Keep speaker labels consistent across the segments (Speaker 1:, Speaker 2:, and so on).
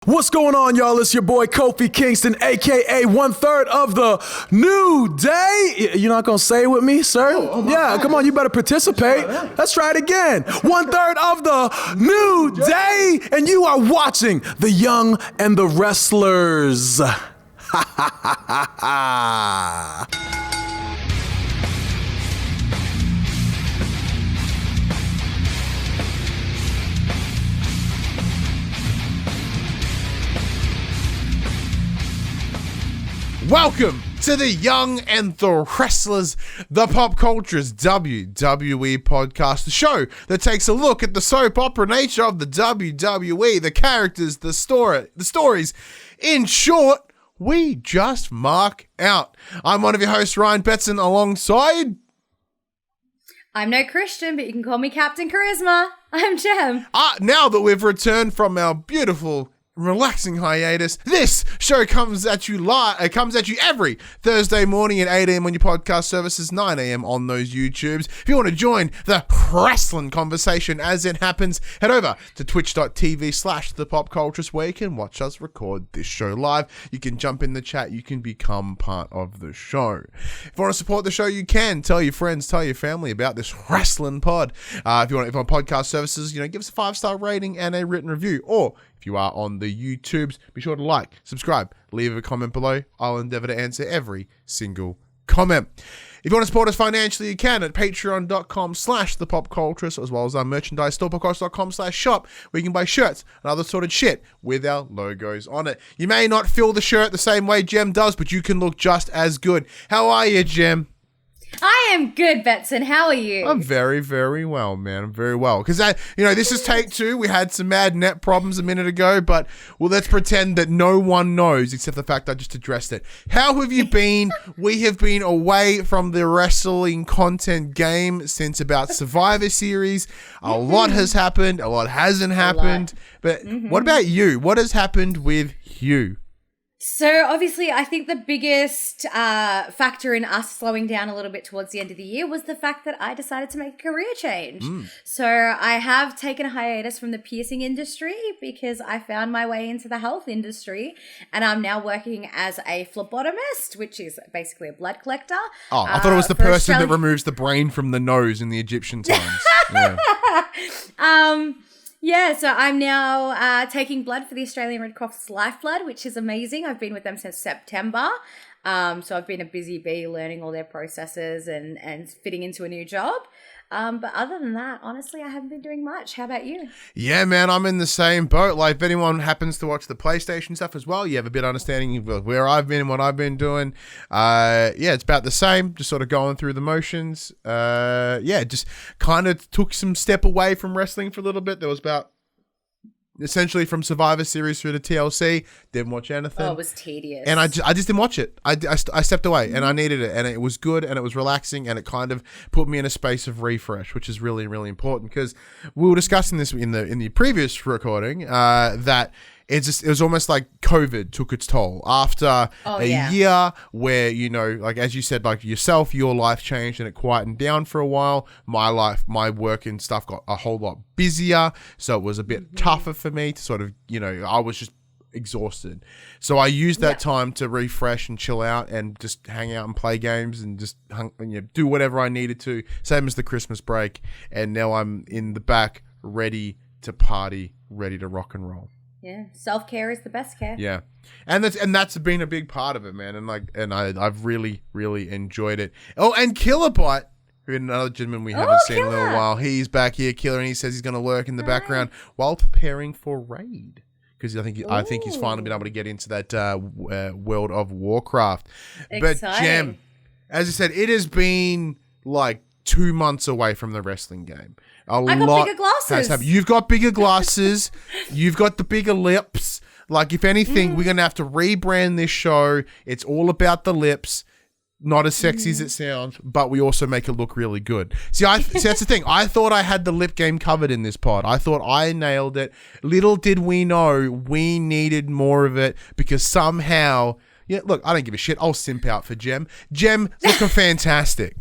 Speaker 1: What's going on, y'all? It's your boy Kofi Kingston, a.k.a. 1/3 of the New Day. You're not going to say it with me, sir? Yeah, come on, you better participate. Let's try it again. 1/3 of the New Day, and you are watching The Young and the Wrestlers. Ha ha ha ha ha.
Speaker 2: Welcome to the Young and the Wrestlers, the Pop Culture's WWE podcast, the show that takes a look at the soap opera nature of the WWE, the characters, the stories. In short, we just mark out. I'm one of your hosts, Ryan Betson, alongside...
Speaker 3: I'm no Christian, but you can call me Captain Charisma. I'm Jem.
Speaker 2: Now that we've returned from our beautiful... relaxing hiatus, this show comes at you every Thursday morning at 8 a.m. on your podcast services, 9 a.m. on those YouTubes. If you want to join the wrestling conversation as it happens, head over to twitch.tv/thepopculturist where you can watch us record this show live. You can jump in the chat. You can become part of the show. If you want to support the show, you can. Tell your friends, tell your family about this wrestling pod. If you're on podcast services, give us a 5-star rating and a written review. Or if you are on the YouTubes, be sure to like, subscribe, leave a comment below. I'll endeavor to answer every single comment. If you want to support us financially, you can at patreon.com/thepopculturist, as well as our merchandise store, popculturist.com/shop, where you can buy shirts and other sort of shit with our logos on it. You may not fill the shirt the same way Jem does, but you can look just as good. How are you, Jem?
Speaker 3: I am good, Betson. How are you?
Speaker 2: I'm very, very well, man. I'm very well. Because, this is take 2. We had some mad net problems a minute ago, but, let's pretend that no one knows except the fact I just addressed it. How have you been? We have been away from the wrestling content game since about Survivor Series. A lot has happened. A lot hasn't happened. But what about you? What has happened with you?
Speaker 3: So obviously, I think the biggest factor in us slowing down a little bit towards the end of the year was the fact that I decided to make a career change. So I have taken a hiatus from the piercing industry because I found my way into the health industry, and I'm now working as a phlebotomist, which is basically a blood collector.
Speaker 2: Oh, I thought it was the person that removes the brain from the nose in the Egyptian times.
Speaker 3: Yeah, so I'm now taking blood for the Australian Red Cross Lifeblood, which is amazing. I've been with them since September. So I've been a busy bee learning all their processes and fitting into a new job. But other than that, honestly, I haven't been doing much. How about you?
Speaker 2: Yeah, man, I'm in the same boat. Like, if anyone happens to watch the PlayStation stuff as well, you have a bit of understanding of where I've been and what I've been doing. It's about the same, just sort of going through the motions. Just kind of took some step away from wrestling for a little bit. There was about... essentially from Survivor Series through to TLC, didn't watch anything.
Speaker 3: Oh, it was tedious.
Speaker 2: And I just didn't watch it. I stepped away and I needed it, and it was good and it was relaxing, and it kind of put me in a space of refresh, which is really, really important, because we were discussing this in the previous recording, that it was almost like COVID took its toll after a year where, as you said, like yourself, your life changed and it quietened down for a while. My work and stuff got a whole lot busier. So it was a bit tougher for me to sort of, I was just exhausted. So I used that time to refresh and chill out and just hang out and play games and just do whatever I needed to. Same as the Christmas break. And now I'm in the back, ready to party, ready to rock and roll.
Speaker 3: Yeah, self-care is the best care.
Speaker 2: Yeah, and that's been a big part of it, man. And I've really, really enjoyed it. Oh, and Killerbite, another gentleman we haven't seen in a little while. He's back here, Killer, and he says he's going to lurk in the background while preparing for Raid, because I think he's finally been able to get into that World of Warcraft.
Speaker 3: Exciting.
Speaker 2: But Jem, as I said, it has been like 2 months away from the wrestling game.
Speaker 3: I got bigger glasses.
Speaker 2: You've got bigger glasses. You've got the bigger lips. Like, if anything, we're going to have to rebrand this show. It's all about the lips. Not as sexy as it sounds, but we also make it look really good. See, that's the thing. I thought I had the lip game covered in this pod. I thought I nailed it. Little did we know we needed more of it, because somehow... Yeah, look, I don't give a shit. I'll simp out for Jem. Jem, looking fantastic.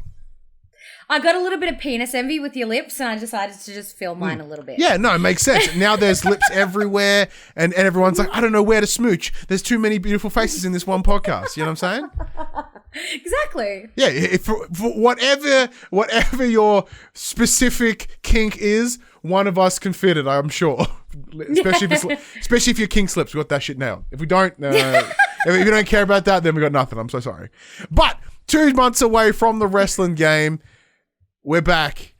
Speaker 3: I got a little bit of penis envy with your lips, and I decided to just fill mine a little bit.
Speaker 2: Yeah, no, it makes sense. Now there's lips everywhere, and everyone's like, I don't know where to smooch. There's too many beautiful faces in this one podcast. You know what I'm saying?
Speaker 3: Exactly.
Speaker 2: Yeah, for whatever your specific kink is, one of us can fit it, I'm sure. Especially if your kink slips, we got that shit nailed. If we don't, if you don't care about that, then we got nothing. I'm so sorry. But 2 months away from the wrestling game, we're back.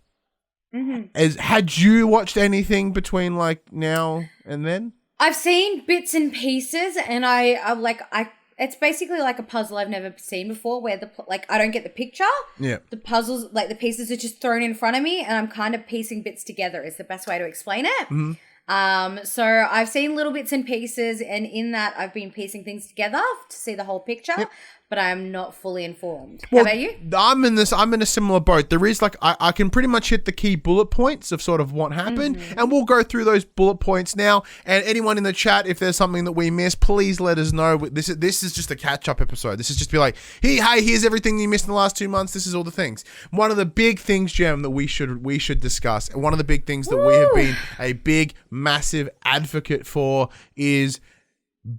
Speaker 2: Had you watched anything between like now and then?
Speaker 3: I've seen bits and pieces, and it's basically like a puzzle I've never seen before, where I don't get the picture.
Speaker 2: Yeah.
Speaker 3: The puzzles, like the pieces, are just thrown in front of me, and I'm kind of piecing bits together. Is the best way to explain it. So I've seen little bits and pieces, and in that I've been piecing things together to see the whole picture. But I'm not fully informed. How about you? I'm in
Speaker 2: a similar boat. There is I can pretty much hit the key bullet points of sort of what happened, and we'll go through those bullet points now. And anyone in the chat, if there's something that we missed, please let us know. This is just a catch-up episode. This is just be like, hey, here's everything you missed in the last 2 months. This is all the things. One of the big things, Jem, that we should discuss, and one of the big things that we have been a big, massive advocate for is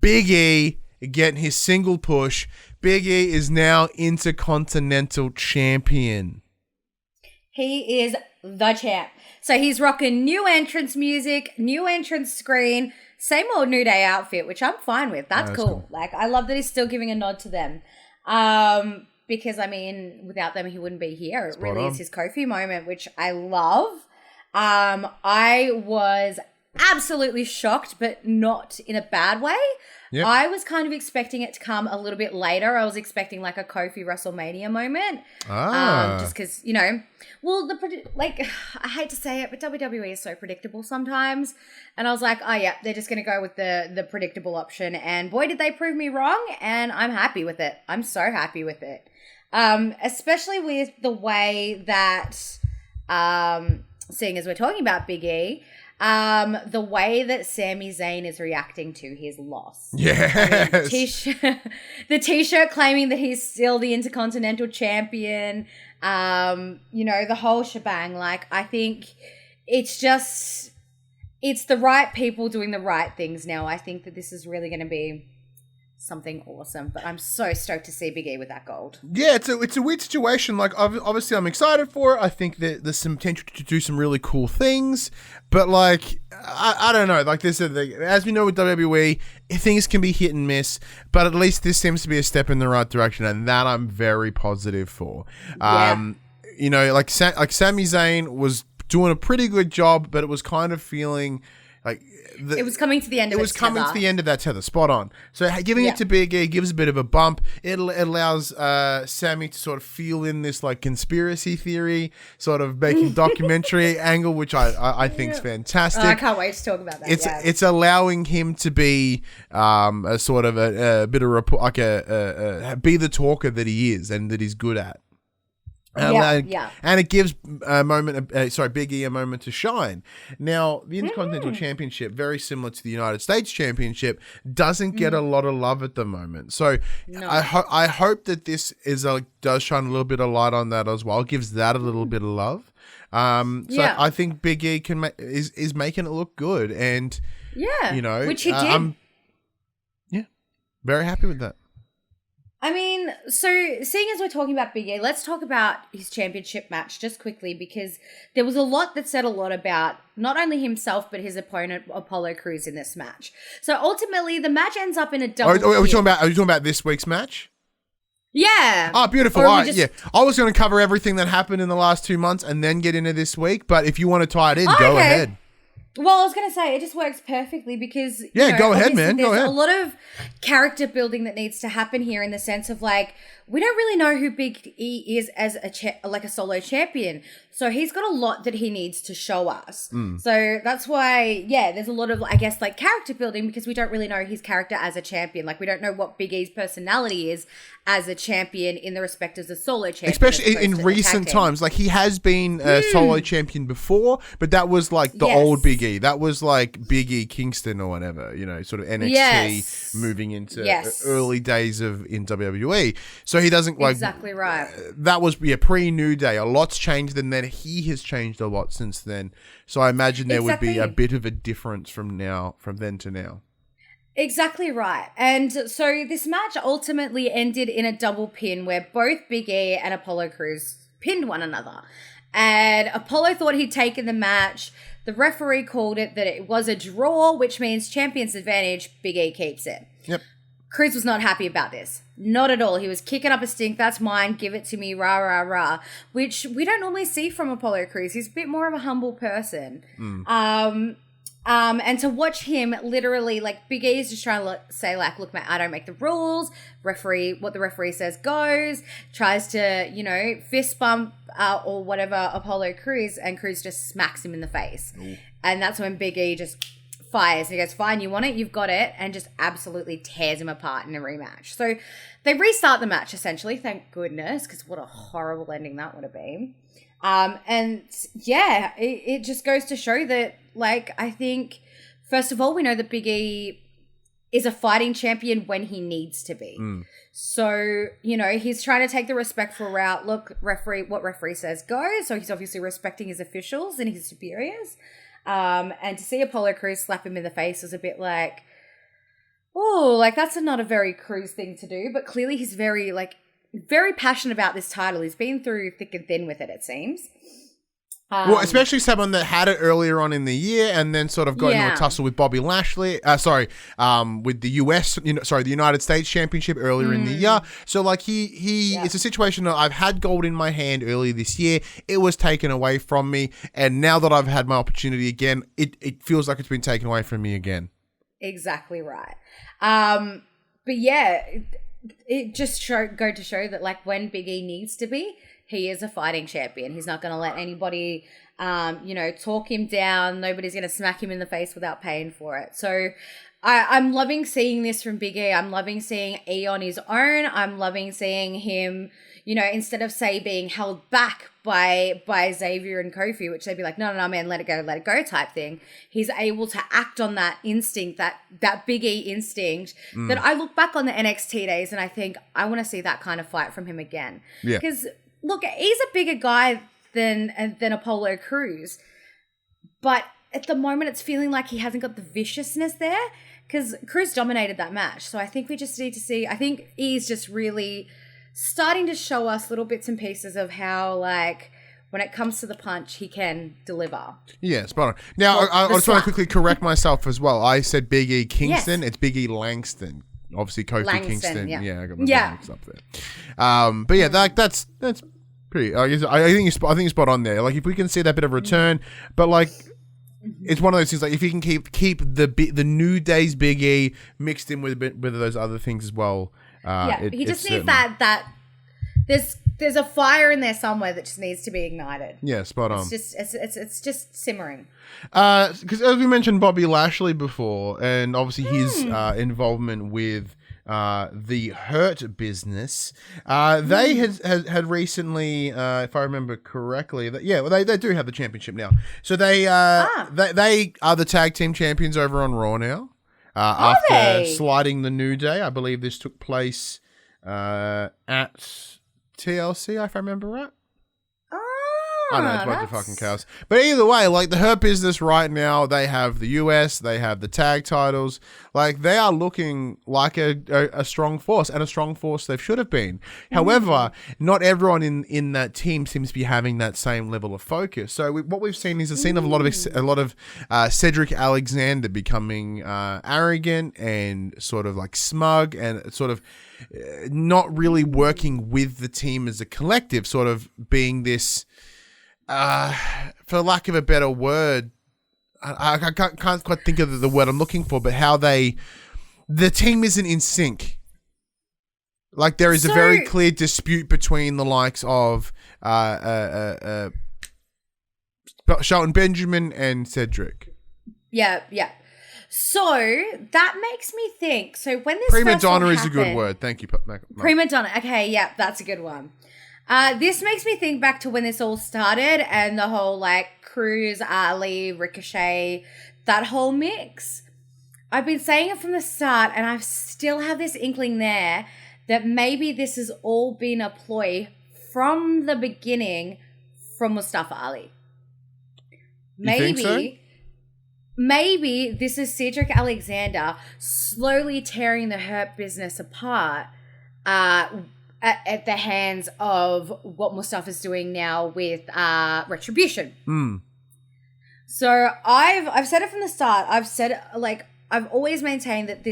Speaker 2: Big E getting his single push. Big E is now Intercontinental Champion.
Speaker 3: He is the champ. So he's rocking new entrance music, new entrance screen, same old New Day outfit, which I'm fine with. That's cool. Like, I love that he's still giving a nod to them. Because, I mean, without them, he wouldn't be here. It really is his Kofi moment, which I love. I was absolutely shocked, but not in a bad way. Yep. I was kind of expecting it to come a little bit later. I was expecting like a Kofi WrestleMania moment. Just because, I hate to say it, but WWE is so predictable sometimes. And I was like, oh yeah, they're just going to go with the predictable option. And boy, did they prove me wrong. And I'm happy with it. I'm so happy with it. Especially with the way that, seeing as we're talking about Big E, the way that Sami Zayn is reacting to his loss.
Speaker 2: Yes.
Speaker 3: The t-shirt claiming that he's still the Intercontinental Champion. The whole shebang. Like, I think it's the right people doing the right things now. I think that this is really going to be something awesome, but I'm so stoked to see Big E with that gold. Yeah,
Speaker 2: it's a weird situation. Like, obviously I'm excited for it. I think that there's some potential to do some really cool things, but like, I don't know. Like this, as we know with WWE, things can be hit and miss, but at least this seems to be a step in the right direction, and that I'm very positive for. Sami Zayn was doing a pretty good job, but it was kind of feeling like
Speaker 3: it was coming to the end of its tether.
Speaker 2: It was coming to the end of that tether, spot on. So giving it to Big E gives a bit of a bump. It allows Sammy to sort of feel in this like conspiracy theory, sort of making documentary angle, which I think is fantastic.
Speaker 3: I can't wait to talk about that.
Speaker 2: It's allowing him to be a sort of a bit of be the talker that he is and that he's good at. And it gives Big E a moment to shine. Now, the Intercontinental Championship, very similar to the United States Championship, doesn't get a lot of love at the moment. So I hope that this does shine a little bit of light on that as well. Gives that a little bit of love. I think Big E is making it look good, and
Speaker 3: which he did.
Speaker 2: Very happy with that.
Speaker 3: I mean, so seeing as we're talking about Big E, let's talk about his championship match just quickly, because there was a lot that said a lot about not only himself, but his opponent, Apollo Crews, in this match. So ultimately, the match ends up in a double.
Speaker 2: Are you talking about this week's match?
Speaker 3: Yeah.
Speaker 2: Oh, beautiful. All right, I was going to cover everything that happened in the last 2 months and then get into this week, but if you want to tie it in, go ahead.
Speaker 3: Well, I was going to say, it just works perfectly because...
Speaker 2: go ahead, man. Go ahead.
Speaker 3: There's a lot of character building that needs to happen here, in the sense of, like, we don't really know who Big E is as a solo champion. So he's got a lot that he needs to show us. So that's why, there's a lot of, I guess, like, character building, because we don't really know his character as a champion. Like, we don't know what Big E's personality is as a champion in the respect as a solo champion.
Speaker 2: Especially in recent times. Like, he has been a solo champion before, but that was, like, the old Big Big E. That was like Big E Kingston or whatever, sort of NXT moving into early days in WWE. So he doesn't like
Speaker 3: exactly right.
Speaker 2: That was pre-New Day. A lot's changed, and then he has changed a lot since then. So I imagine there would be a bit of a difference from then to now.
Speaker 3: Exactly right. And so this match ultimately ended in a double pin where both Big E and Apollo Crews pinned one another. And Apollo thought he'd taken the match. The referee called it that it was a draw, which means champion's advantage, Big E keeps it.
Speaker 2: Yep.
Speaker 3: Crews was not happy about this. Not at all. He was kicking up a stink. That's mine. Give it to me. Rah, rah, rah. Which we don't normally see from Apollo Crews. He's a bit more of a humble person. And to watch him literally, like, Big E is just trying to say, like, look, mate, I don't make the rules. What the referee says goes. Tries to, fist bump or whatever Apollo Crews, and Crews just smacks him in the face. Ooh. And that's when Big E just fires. He goes, fine, you want it? You've got it. And just absolutely tears him apart in a rematch. So they restart the match, essentially. Thank goodness, because what a horrible ending that would have been. It just goes to show that, like, I think, first of all, we know that Big E is a fighting champion when he needs to be. So, he's trying to take the respectful route. Look, what referee says goes. So he's obviously respecting his officials and his superiors. And to see Apollo Crews slap him in the face was a bit like, oh, like, that's not a very Crews thing to do. But clearly he's very passionate about this title. He's been through thick and thin with it seems.
Speaker 2: Well, especially someone that had it earlier on in the year and then sort of got into a tussle with Bobby Lashley. With the the United States Championship earlier in the year. So, like, it's a situation that I've had gold in my hand earlier this year. It was taken away from me. And now that I've had my opportunity again, it feels like it's been taken away from me again. Exactly
Speaker 3: right. But yeah, it just go to show that, like, when Big E needs to be, he is a fighting champion. He's not going to let anybody, talk him down. Nobody's going to smack him in the face without paying for it. So I'm loving seeing this from Big E. I'm loving seeing E on his own. I'm loving seeing him, instead of, say, being held back by Xavier and Kofi, which they'd be like, no, man, let it go type thing. He's able to act on that instinct, that Big E instinct that I look back on the NXT days and I think I want to see that kind of fight from him again. Yeah. Because, look, he's a bigger guy than Apollo Crews, but at the moment it's feeling like he hasn't got the viciousness there because Crews dominated that match. So I think we just need to see, I think he's just really starting to show us little bits and pieces of how, like, when it comes to the punch, he can deliver. Yeah, spot on. Now,
Speaker 2: I just want to quickly correct myself as well. I said Big E Kingston. Yes. It's Big E Langston. Obviously, Kofi Kingston. Yeah, I got my mixed up there. But yeah, that's pretty. I think you're spot on there. Like, if we can see that bit of return, but like, it's one of those things. Like, if you can keep the New Day's Big E mixed in with a bit of those other things as well.
Speaker 3: He just needs that. There's a fire in there somewhere that just needs to be ignited.
Speaker 2: Yeah, spot on.
Speaker 3: It's just simmering.
Speaker 2: Because as we mentioned Bobby Lashley before, and obviously his involvement with the Hurt Business, they had recently, if I remember correctly, they do have the championship now. So they are the tag team champions over on Raw now. After sliding the New Day, I believe this took place at TLC, if I remember right. I don't know, it's a bunch of fucking chaos. But either way, like, the Hurt Business right now, they have the US, they have the tag titles. Like, they are looking like a strong force, and a strong force they should have been. However, not everyone in that team seems to be having that same level of focus. So what we've seen is a scene of a lot of Cedric Alexander becoming arrogant and sort of like smug and sort of not really working with the team as a collective, sort of being this... for lack of a better word, I can't quite think of the word I'm looking for, but how the team isn't in sync. Like, there is a very clear dispute between the likes of Shelton Benjamin and Cedric.
Speaker 3: Yeah. So that makes me think. So when this
Speaker 2: prima donna is a good word. Thank you,
Speaker 3: Prima donna. Okay, yeah, that's a good one. This makes me think back to when this all started and the whole like Cruz, Ali, Ricochet, that whole mix. I've been saying it from the start and I still have this inkling there that maybe this has all been a ploy from the beginning from Mustafa Ali.
Speaker 2: You think so?
Speaker 3: Maybe this is Cedric Alexander slowly tearing the Hurt Business apart at the hands of what Mustafa's doing now with Retribution. So I've said it from the start. I've always maintained that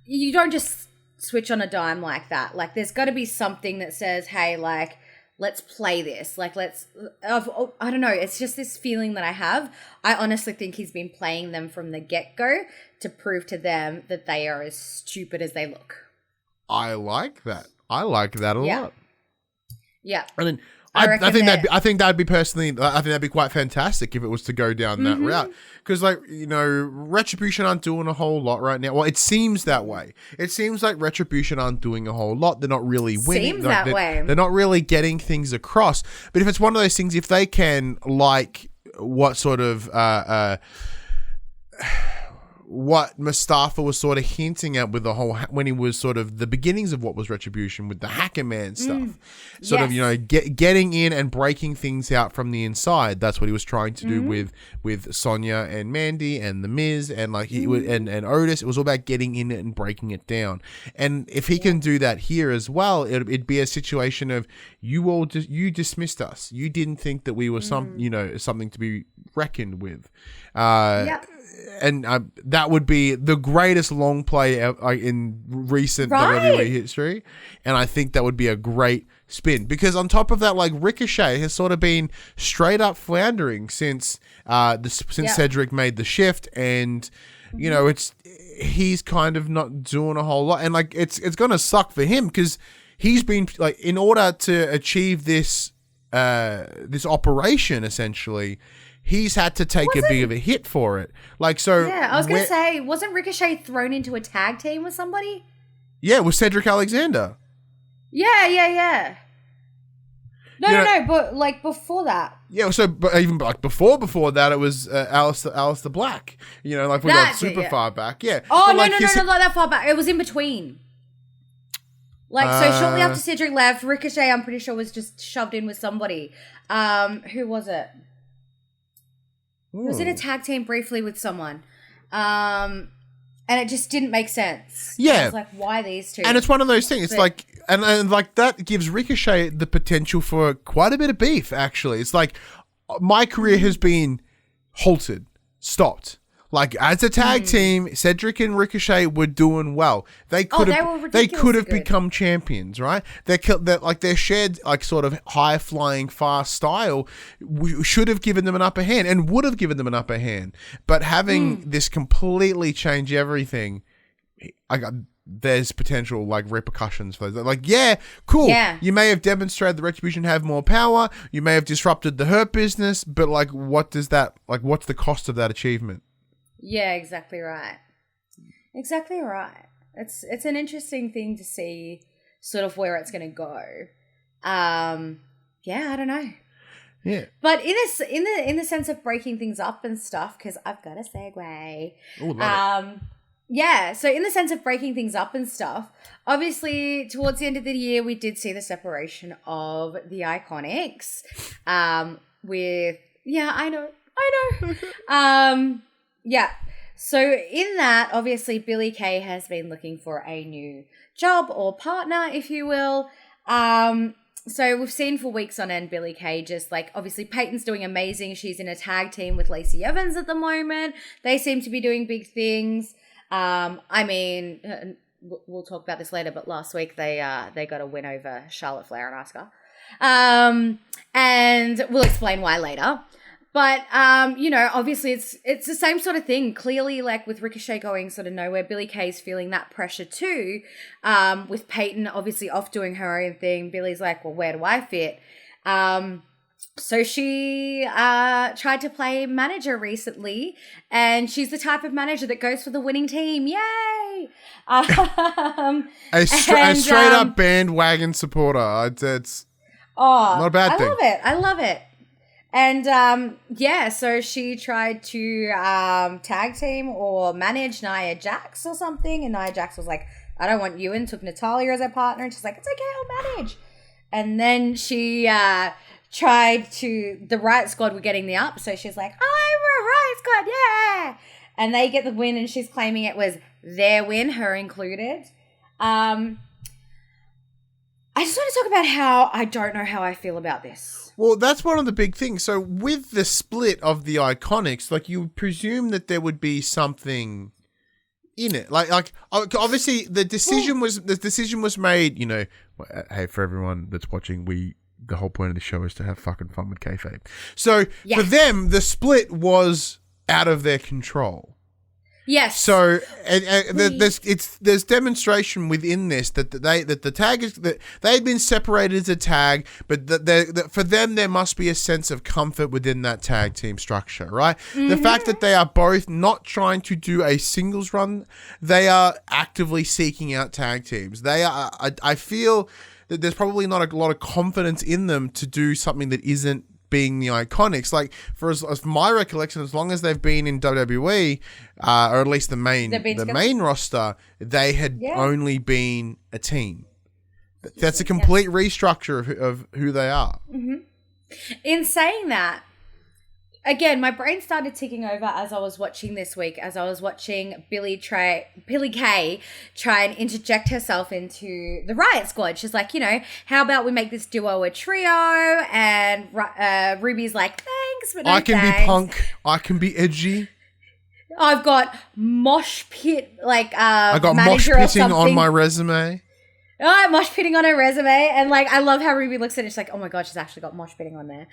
Speaker 3: you don't just switch on a dime like that. Like there's got to be something that says, hey, like, let's play this. Like, I don't know. It's just this feeling that I have. I honestly think he's been playing them from the get-go to prove to them that they are as stupid as they look.
Speaker 2: I like that. I like that a lot.
Speaker 3: Yeah.
Speaker 2: I mean, I think that'd be quite fantastic if it was to go down that route. Because, like, you know, Retribution aren't doing a whole lot right now. Well, it seems that way. It seems like Retribution aren't doing a whole lot. They're not really winning. They're not really getting things across. But if it's one of those things, if they can, like, what sort of what Mustafa was sort of hinting at with the whole, when he was sort of the beginnings of what was Retribution with the Hacker Man stuff, sort of, you know, getting in and breaking things out from the inside. That's what he was trying to do with Sonya and Mandy and The Miz and like and Otis. It was all about getting in it and breaking it down. And if he can do that here as well, it'd be a situation of you dismissed us. You didn't think that we were something to be reckoned with. And that would be the greatest long play in recent WWE history. And I think that would be a great spin. Because on top of that, like, Ricochet has sort of been straight up floundering since Cedric made the shift. And, you know, he's kind of not doing a whole lot. And, like, it's going to suck for him because he's been, like, in order to achieve this operation, essentially, he's had to take a big of a hit for it. Like, so.
Speaker 3: Yeah, I was going to say, wasn't Ricochet thrown into a tag team with somebody?
Speaker 2: Yeah, with Cedric Alexander.
Speaker 3: Yeah. No, but like before that.
Speaker 2: Yeah, so but even like before that, it was Aleister Black. You know, like we got super far back. Yeah.
Speaker 3: Oh, no, not that far back. It was in between. Like, so shortly after Cedric left, Ricochet, I'm pretty sure, was just shoved in with somebody. Who was it? He was in a tag team briefly with someone. And it just didn't make sense.
Speaker 2: Yeah.
Speaker 3: I was like, why these two?
Speaker 2: And it's one of those things. It's like, and like that gives Ricochet the potential for quite a bit of beef, actually. It's like, my career has been halted, stopped. Like, as a tag team, Cedric and Ricochet were doing well. They could have become champions, right? Their shared, like, sort of high flying, fast style should have given them an upper hand and would have given them an upper hand. But having this completely change everything, there's potential, like, repercussions for that. Like, yeah, cool. Yeah. You may have demonstrated the Retribution have more power. You may have disrupted the Hurt Business, but, like, what's the cost of that achievement?
Speaker 3: Yeah, exactly right. Exactly right. It's an interesting thing to see sort of where it's going to go. Yeah, I don't know.
Speaker 2: Yeah.
Speaker 3: But in the sense of breaking things up and stuff, because I've got a segue.
Speaker 2: Oh, love it.
Speaker 3: Yeah, so in the sense of breaking things up and stuff, obviously towards the end of the year, we did see the separation of the Iconics with, yeah, I know. Yeah, so in that, obviously, Billie Kay has been looking for a new job or partner, if you will. So we've seen for weeks on end Billie Kay just, like, obviously Peyton's doing amazing. She's in a tag team with Lacy Evans at the moment. They seem to be doing big things. I mean, we'll talk about this later, but last week they got a win over Charlotte Flair and Asuka. And we'll explain why later. But, you know, obviously it's the same sort of thing. Clearly, like, with Ricochet going sort of nowhere, Billie Kay's feeling that pressure too. With Peyton obviously off doing her own thing. Billie's like, well, where do I fit? So she tried to play manager recently, and she's the type of manager that goes for the winning team. Yay!
Speaker 2: A straight up bandwagon supporter.
Speaker 3: Oh,
Speaker 2: not a bad thing.
Speaker 3: I love it. And so she tried to tag team or manage Nia Jax or something, and Nia Jax was like, I don't want you in, took Natalya as her partner, and she's like, it's okay, I'll manage. And then she tried to, the Riot Squad were getting the up, so she's like, I'm a Riot Squad, yeah! And they get the win, and she's claiming it was their win, her included. I just want to talk about how I don't know how I feel about this.
Speaker 2: Well, that's one of the big things. So with the split of the Iconics, like you would presume that there would be something in it. Like obviously the decision was made, you know, hey, for everyone that's watching, the whole point of the show is to have fucking fun with kayfabe. So for them, the split was out of their control.
Speaker 3: Yes.
Speaker 2: So there's demonstration within this that the tag is that they had been separated as a tag, but that for them there must be a sense of comfort within that tag team structure, right? Mm-hmm. The fact that they are both not trying to do a singles run, they are actively seeking out tag teams. They are. I feel that there's probably not a lot of confidence in them to do something that isn't being the Iconics. Like for as my recollection, as long as they've been in WWE, or at least the main roster, they had only been a team. That's a complete restructure of who they are.
Speaker 3: Mm-hmm. In saying that, again, my brain started ticking over as I was watching this week, as I was watching Billie Kay try and interject herself into the Riot Squad. She's like, you know, how about we make this duo a trio? And Ruby's like, thanks, but no
Speaker 2: I can
Speaker 3: thanks.
Speaker 2: be punk. I can be edgy.
Speaker 3: I've got mosh pit,
Speaker 2: I got mosh pitting on my resume.
Speaker 3: Oh, mosh pitting on her resume. And like, I love how Ruby looks at it. She's like, oh my God, she's actually got mosh pitting on there.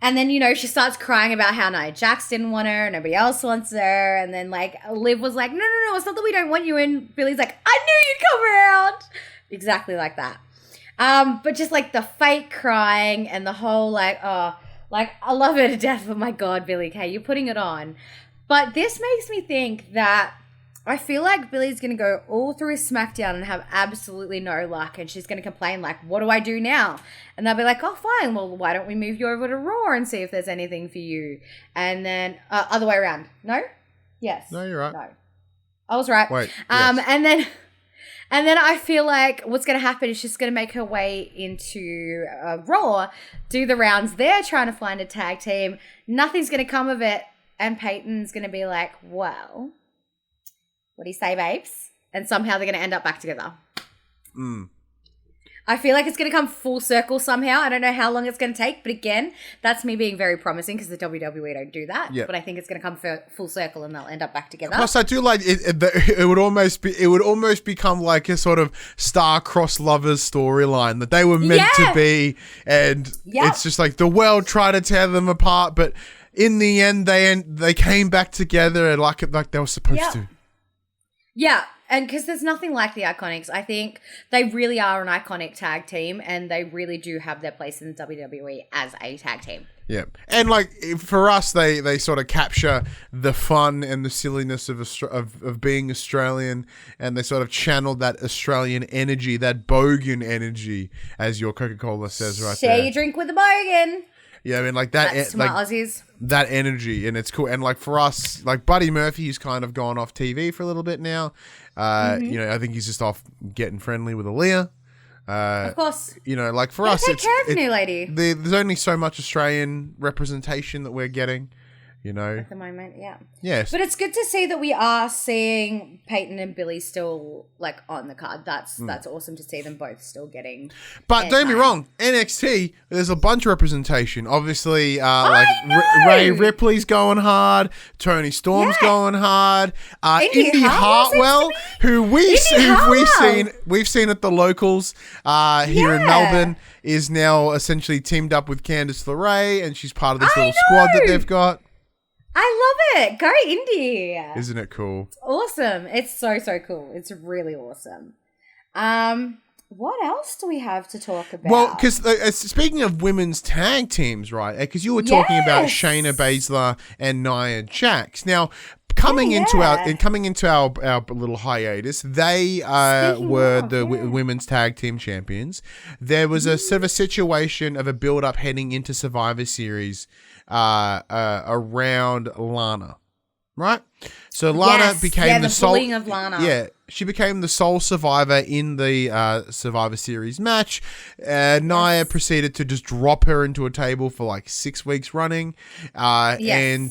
Speaker 3: And then, you know, she starts crying about how Nia Jax didn't want her, nobody else wants her. And then, like, Liv was like, no, it's not that we don't want you. And Billy's like, I knew you'd come around. Exactly like that. But just, like, the fake crying and the whole, like, I love her to death, but my God, Billie Kay, you're putting it on. But this makes me think that I feel like Billy's going to go all through SmackDown and have absolutely no luck. And she's going to complain like, what do I do now? And they'll be like, oh, fine. Well, why don't we move you over to Raw and see if there's anything for you? And then other way around. No? Yes.
Speaker 2: No, you're right.
Speaker 3: No. I was right.
Speaker 2: Wait, yes.
Speaker 3: And then I feel like what's going to happen is she's going to make her way into Raw, do the rounds there, trying to find a tag team. Nothing's going to come of it. And Peyton's going to be like, well, what do you say, babes? And somehow they're going to end up back together. I feel like it's going to come full circle somehow. I don't know how long it's going to take. But again, that's me being very promising because the WWE don't do that. Yep. But I think it's going to come full circle and they'll end up back together.
Speaker 2: Plus, I do like it would almost become like a sort of star-crossed lovers storyline that they were meant to be. And it's just like the world tried to tear them apart. But in the end, they came back together and like they were supposed to.
Speaker 3: Yeah, and because there's nothing like the Iconics. I think they really are an iconic tag team, and they really do have their place in the WWE as a tag team.
Speaker 2: Yeah, and like for us, they sort of capture the fun and the silliness of being Australian, and they sort of channel that Australian energy, that bogan energy, as your Coca-Cola says right there.
Speaker 3: Share your drink with a bogan.
Speaker 2: Yeah, I mean, like that.
Speaker 3: That's smart Aussies.
Speaker 2: That energy, and it's cool. And like for us, like Buddy Murphy's kind of gone off TV for a little bit now. You know, I think he's just off getting friendly with Aaliyah.
Speaker 3: Of course.
Speaker 2: You know, like for us,
Speaker 3: take care of the new lady.
Speaker 2: There's only so much Australian representation that we're getting. You know,
Speaker 3: at the moment, yeah.
Speaker 2: Yes,
Speaker 3: but it's good to see that we are seeing Peyton and Billy still like on the card. That's awesome to see them both still getting.
Speaker 2: But don't be wrong, NXT. There's a bunch of representation. Obviously, like Ray Ripley's going hard. Tony Storm's going hard. Indy Hartwell, who we've seen at the locals here in Melbourne, is now essentially teamed up with Candice LeRae, and she's part of this little squad that they've got.
Speaker 3: I love it. Go Indy.
Speaker 2: Isn't it cool?
Speaker 3: It's awesome. It's so cool. It's really awesome. What else do we have to talk about?
Speaker 2: Well, because speaking of women's tag teams, right? Because you were talking about Shayna Baszler and Nia Jax. Now, coming into our little hiatus, they were the women's tag team champions. There was a sort of a situation of a build up heading into Survivor Series around Lana, right? So Lana became the sole
Speaker 3: bullying of Lana.
Speaker 2: Yeah, she became the sole survivor in the Survivor Series match. Nia proceeded to just drop her into a table for like 6 weeks running, and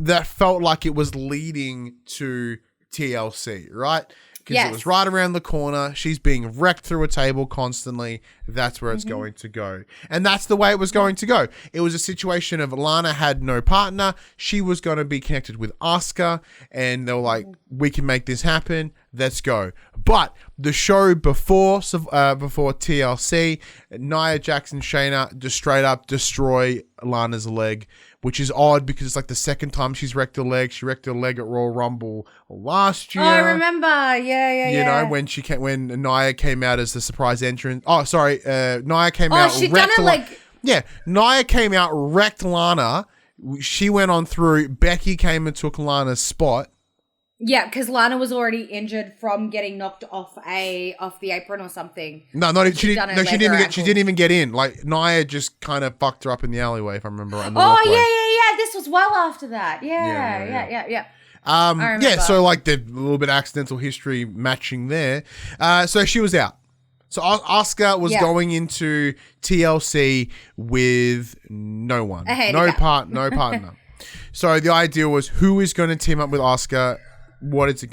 Speaker 2: that felt like it was leading to TLC, right? Because it was right around the corner. She's being wrecked through a table constantly. That's where it's going to go. And that's the way it was going to go. It was a situation of Lana had no partner. She was going to be connected with Asuka. And they were like, we can make this happen. Let's go. But the show before TLC, Nia Jax and Shayna just straight up destroy Lana's leg, which is odd because it's like the second time she's wrecked her leg. She wrecked her leg at Royal Rumble last year.
Speaker 3: Oh, I remember. Yeah.
Speaker 2: You know, when Nia came out as the surprise entrant. Oh, sorry. Nia came out.
Speaker 3: She done it like.
Speaker 2: Yeah, Nia came out, wrecked Lana. She went on through. Becky came and took Lana's spot.
Speaker 3: Yeah, because Lana was already injured from getting knocked off the apron or something.
Speaker 2: She didn't even get in. Like Nia just kind of fucked her up in the alleyway, if I remember right.
Speaker 3: Yeah. This was well after that. Yeah.
Speaker 2: So like the little bit of accidental history matching there. So she was out. So Asuka was going into TLC with no one, no partner. So the idea was who is going to team up with Asuka. Who is it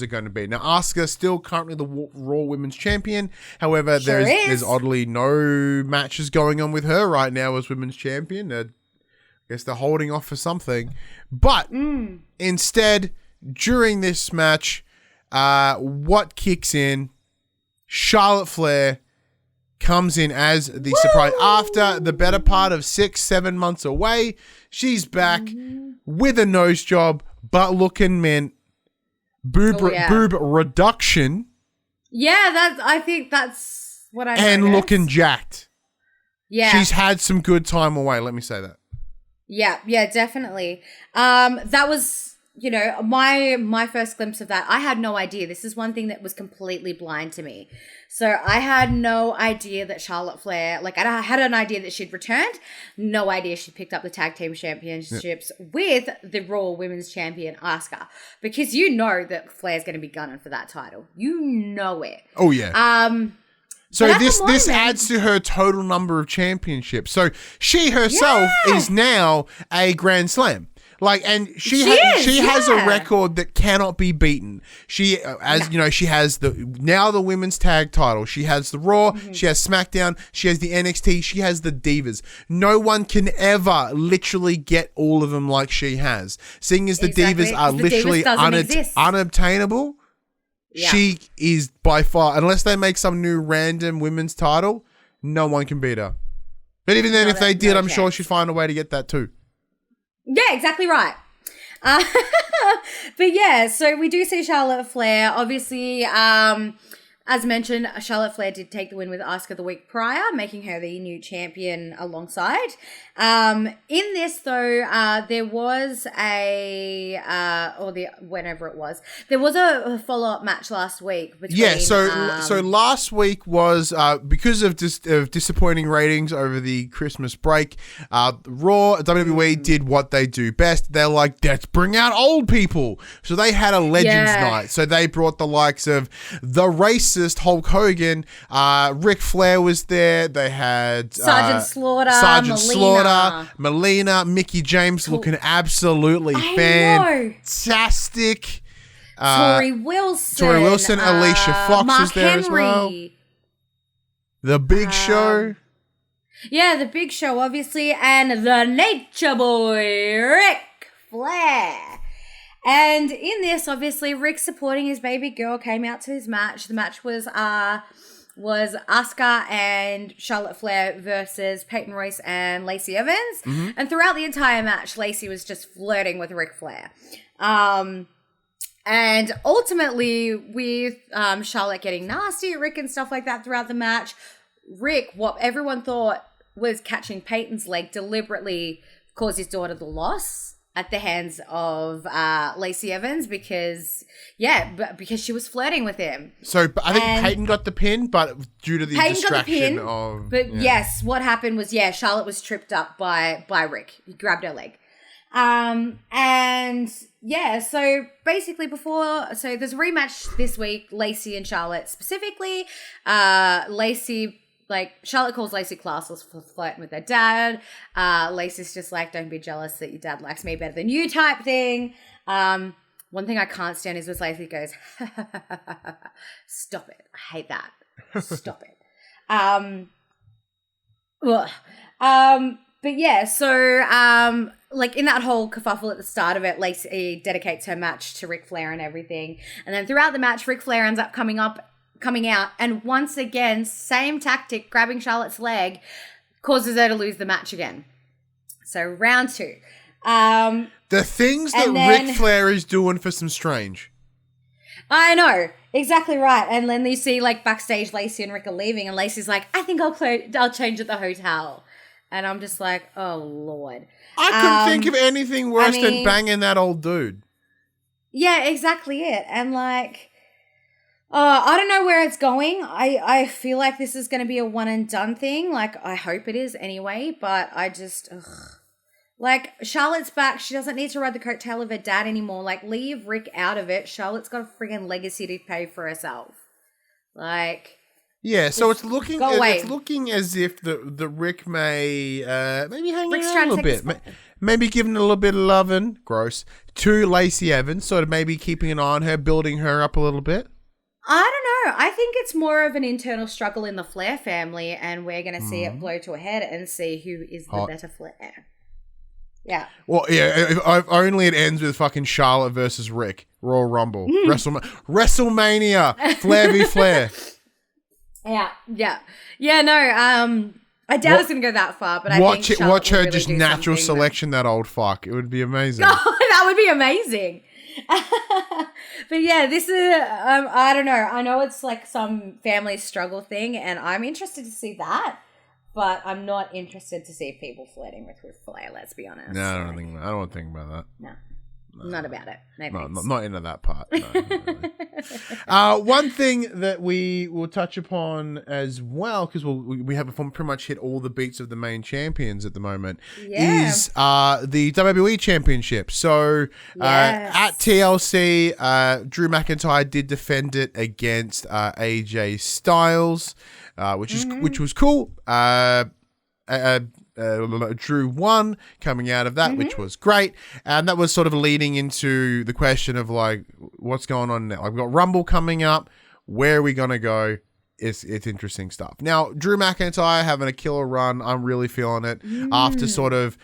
Speaker 2: going to be? Now, Asuka still currently the Raw Women's Champion. However, there's oddly no matches going on with her right now as Women's Champion. I guess they're holding off for something. But instead, during this match, what kicks in? Charlotte Flair comes in as the surprise. After the better part of 6-7 months away, she's back with a nose job, but looking mint. Boob reduction. Yeah,
Speaker 3: I think that's what I
Speaker 2: And
Speaker 3: noticed.
Speaker 2: looking jacked.
Speaker 3: Yeah.
Speaker 2: She's had some good time away, let me say that.
Speaker 3: Yeah, definitely. That was, my first glimpse of that. I had no idea. This is one thing that was completely blind to me. So I had no idea that Charlotte Flair, I had an idea that she'd returned. No idea she picked up the tag team championships with the Raw Women's Champion, Asuka. Because you know that Flair's going to be gunning for that title. You know it.
Speaker 2: Oh, yeah. So this adds to her total number of championships. So she herself is now a Grand Slam. She has a record that cannot be beaten. She, she has the women's tag title. She has the Raw. She has SmackDown. She has the NXT. She has the Divas. No one can ever literally get all of them like she has. Seeing as the Divas are literally unobtainable, she is by far, unless they make some new random women's title, no one can beat her. But even then, if they did, I'm sure she'd find a way to get that too.
Speaker 3: Yeah, exactly right. But yeah, so we do see Charlotte Flair. Obviously, as mentioned, Charlotte Flair did take the win with Asuka the week prior, making her the new champion alongside. In this, though, there was there was a follow-up match last week between...
Speaker 2: So last week was, because of disappointing ratings over the Christmas break, Raw, WWE did what they do best. They're like, let's bring out old people. So they had a Legends Night. So they brought the likes of the racist Hulk Hogan, Ric Flair was there. They had
Speaker 3: Sergeant Slaughter,
Speaker 2: Melina, Mickey James looking absolutely fantastic.
Speaker 3: Tori Wilson,
Speaker 2: Alicia Fox
Speaker 3: Mark
Speaker 2: was there
Speaker 3: Henry.
Speaker 2: as well. The Big Show.
Speaker 3: Yeah, the Big Show, obviously, and the Nature Boy, Ric Flair. And in this, obviously, Rick supporting his baby girl came out to his match. The match was Asuka and Charlotte Flair versus Peyton, Royce, and Lacy Evans. And throughout the entire match, Lacy was just flirting with Ric Flair. And ultimately, with Charlotte getting nasty at Rick and stuff like that throughout the match, Rick, what everyone thought was catching Peyton's leg, deliberately caused his daughter the loss. at the hands of Lacey Evans because she was flirting with him.
Speaker 2: So I think Peyton got the pin, but due to the
Speaker 3: Peyton
Speaker 2: distraction
Speaker 3: got the pin,
Speaker 2: of...
Speaker 3: But yes, what happened was, Charlotte was tripped up by Rick. He grabbed her leg. So basically there's a rematch this week, Lacy and Charlotte specifically. Lacy, Charlotte calls Lacy classless for flirting with her dad. Lacy's just like, don't be jealous that your dad likes me better than you type thing. One thing I can't stand is when Lacy goes, stop it. I hate that. Stop it. But yeah, so in that whole kerfuffle at the start of it, Lacy dedicates her match to Ric Flair and everything. And then throughout the match, Ric Flair ends up coming out, and once again, same tactic, grabbing Charlotte's leg, causes her to lose the match again. So round 2.
Speaker 2: The things that Ric Flair is doing for some strange.
Speaker 3: I know, exactly right. And then you see backstage, Lacy and Rick are leaving, and Lacy's like, I think I'll change at the hotel. And I'm just like, oh Lord.
Speaker 2: I couldn't think of anything worse than banging that old dude.
Speaker 3: Yeah, exactly it. And I don't know where it's going. I feel like this is going to be a one and done thing. I hope it is anyway, but I just, Charlotte's back. She doesn't need to ride the coattail of her dad anymore. Leave Rick out of it. Charlotte's got a friggin' legacy to pay for herself.
Speaker 2: Yeah, so it's looking as if the Rick may maybe hang
Speaker 3: Rick's
Speaker 2: around a little bit. Maybe giving a little bit of loving, gross, to Lacey Evans, sort of maybe keeping an eye on her, building her up a little bit.
Speaker 3: I don't know. I think it's more of an internal struggle in the Flair family, and we're going to see it blow to a head and see who is the better Flair. Yeah.
Speaker 2: Well, yeah, if only it ends with fucking Charlotte versus Rick. Royal Rumble. WrestleMania. Flair v. Flair.
Speaker 3: Yeah, no, I doubt it's going to go that far, but
Speaker 2: watch her really just natural selection that old fuck. It would be amazing.
Speaker 3: Oh, that would be amazing. But yeah, this is, I don't know. I know it's some family struggle thing, and I'm interested to see that, but I'm not interested to see people flirting with Flair, let's be honest.
Speaker 2: No, I don't want to think about that.
Speaker 3: No. Not about it.
Speaker 2: No, not into that part. No, one thing that we will touch upon as well, because we have pretty much hit all the beats of the main champions at the moment, is the WWE Championship. So at TLC, Drew McIntyre did defend it against AJ Styles, which was cool. Drew won coming out of that, which was great, and that was sort of leading into the question of what's going on now. I've got Rumble coming up. Where are we gonna go? It's interesting stuff. Now, Drew McIntyre having a killer run. I'm really feeling it after sort of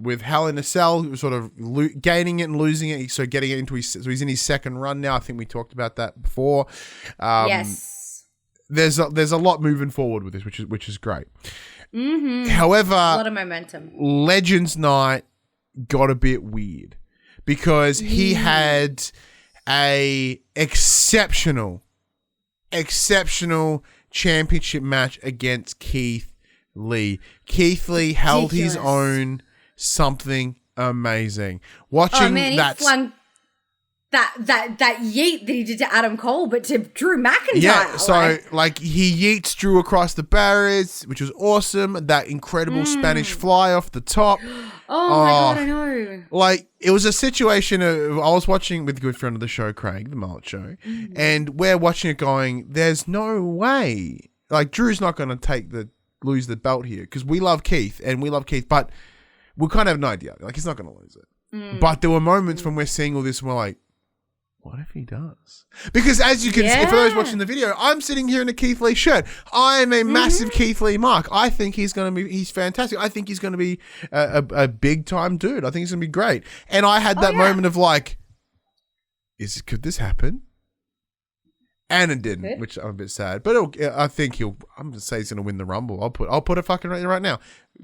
Speaker 2: with Hell in a Cell, sort of gaining it and losing it. So getting it into he's in his second run now. I think we talked about that before.
Speaker 3: Yes.
Speaker 2: There's a lot moving forward with this, which is great.
Speaker 3: Mm-hmm.
Speaker 2: However, a
Speaker 3: lot of momentum.
Speaker 2: Legends Night got a bit weird because he had a exceptional championship match against Keith Lee. Keith Lee held his own, something amazing. Watching
Speaker 3: he flung that yeet that he did to Adam Cole, but to Drew McIntyre.
Speaker 2: Yeah, so he yeets Drew across the barriers, which was awesome. That incredible Spanish fly off the top.
Speaker 3: Oh my God, I know.
Speaker 2: It was a situation of, I was watching with a good friend of the show, Craig, the Mullet Show, and we're watching it going, there's no way. Drew's not going to lose the belt here, because we love Keith, but we kind of have no idea. He's not going to lose it. But there were moments when we're seeing all this and we're like, what if he does? Because as you can see, for those watching the video, I'm sitting here in a Keith Lee shirt. I am a massive Keith Lee mark. I think he's fantastic. I think he's going to be a big time dude. I think he's going to be great. And I had that moment of could this happen? And it didn't, which I'm a bit sad. But I think I'm going to say he's going to win the Rumble. I'll put it fucking right now.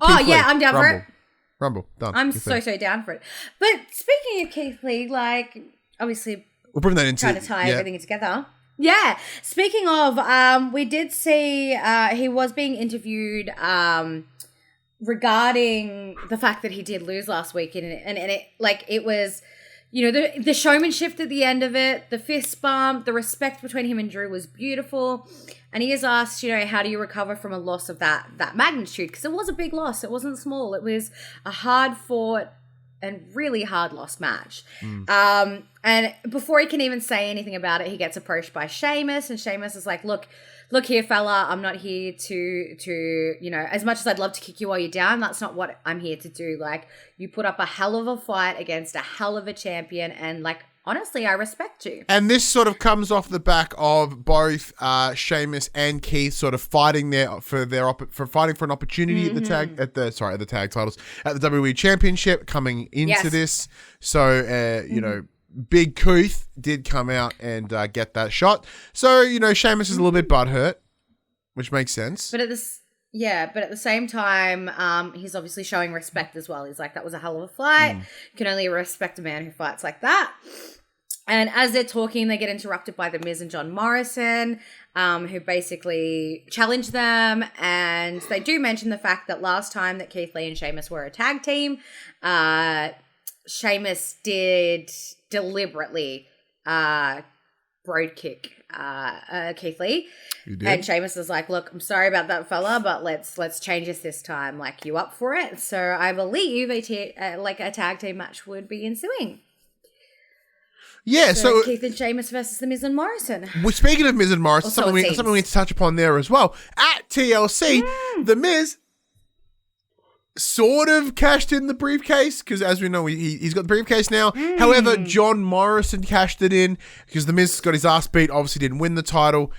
Speaker 2: Keith Lee,
Speaker 3: I'm down for it.
Speaker 2: Rumble, done.
Speaker 3: I'm so down for it. But speaking of Keith Lee, obviously,
Speaker 2: we'll bring that into
Speaker 3: trying to tie everything together. Yeah. Speaking of, we did see he was being interviewed regarding the fact that he did lose last week, and it was, the showmanship at the end of it, the fist bump, the respect between him and Drew was beautiful. And he is asked, how do you recover from a loss of that magnitude? Because it was a big loss. It wasn't small. It was a hard fought and really hard lost match. And before he can even say anything about it, he gets approached by Sheamus, and Sheamus is like, look here, fella, I'm not here to as much as I'd love to kick you while you're down, that's not what I'm here to do. Like, you put up a hell of a fight against a hell of a champion, and like, honestly, I respect you.
Speaker 2: And this sort of comes off the back of both Sheamus and Keith sort of fighting for an opportunity at the tag titles at the WWE Championship coming into this. So Big Keith did come out and get that shot. So Sheamus is a little bit butthurt, which makes sense.
Speaker 3: But at the same time, he's obviously showing respect as well. He's like, that was a hell of a fight. You can only respect a man who fights like that. And as they're talking, they get interrupted by The Miz and John Morrison, who basically challenge them. And they do mention the fact that last time that Keith Lee and Sheamus were a tag team, Sheamus did deliberately broad kick Keith Lee. And Sheamus is like, look, I'm sorry about that, fella, but let's change this time. Like, you up for it? So I believe a tag team match would be ensuing.
Speaker 2: Yeah, so
Speaker 3: Keith and Sheamus versus The Miz and Morrison.
Speaker 2: Well, speaking of Miz and Morrison, something we need to touch upon there as well. At TLC, The Miz sort of cashed in the briefcase, because as we know, he's got the briefcase now. However, John Morrison cashed it in because The Miz got his ass beat, obviously didn't win the title.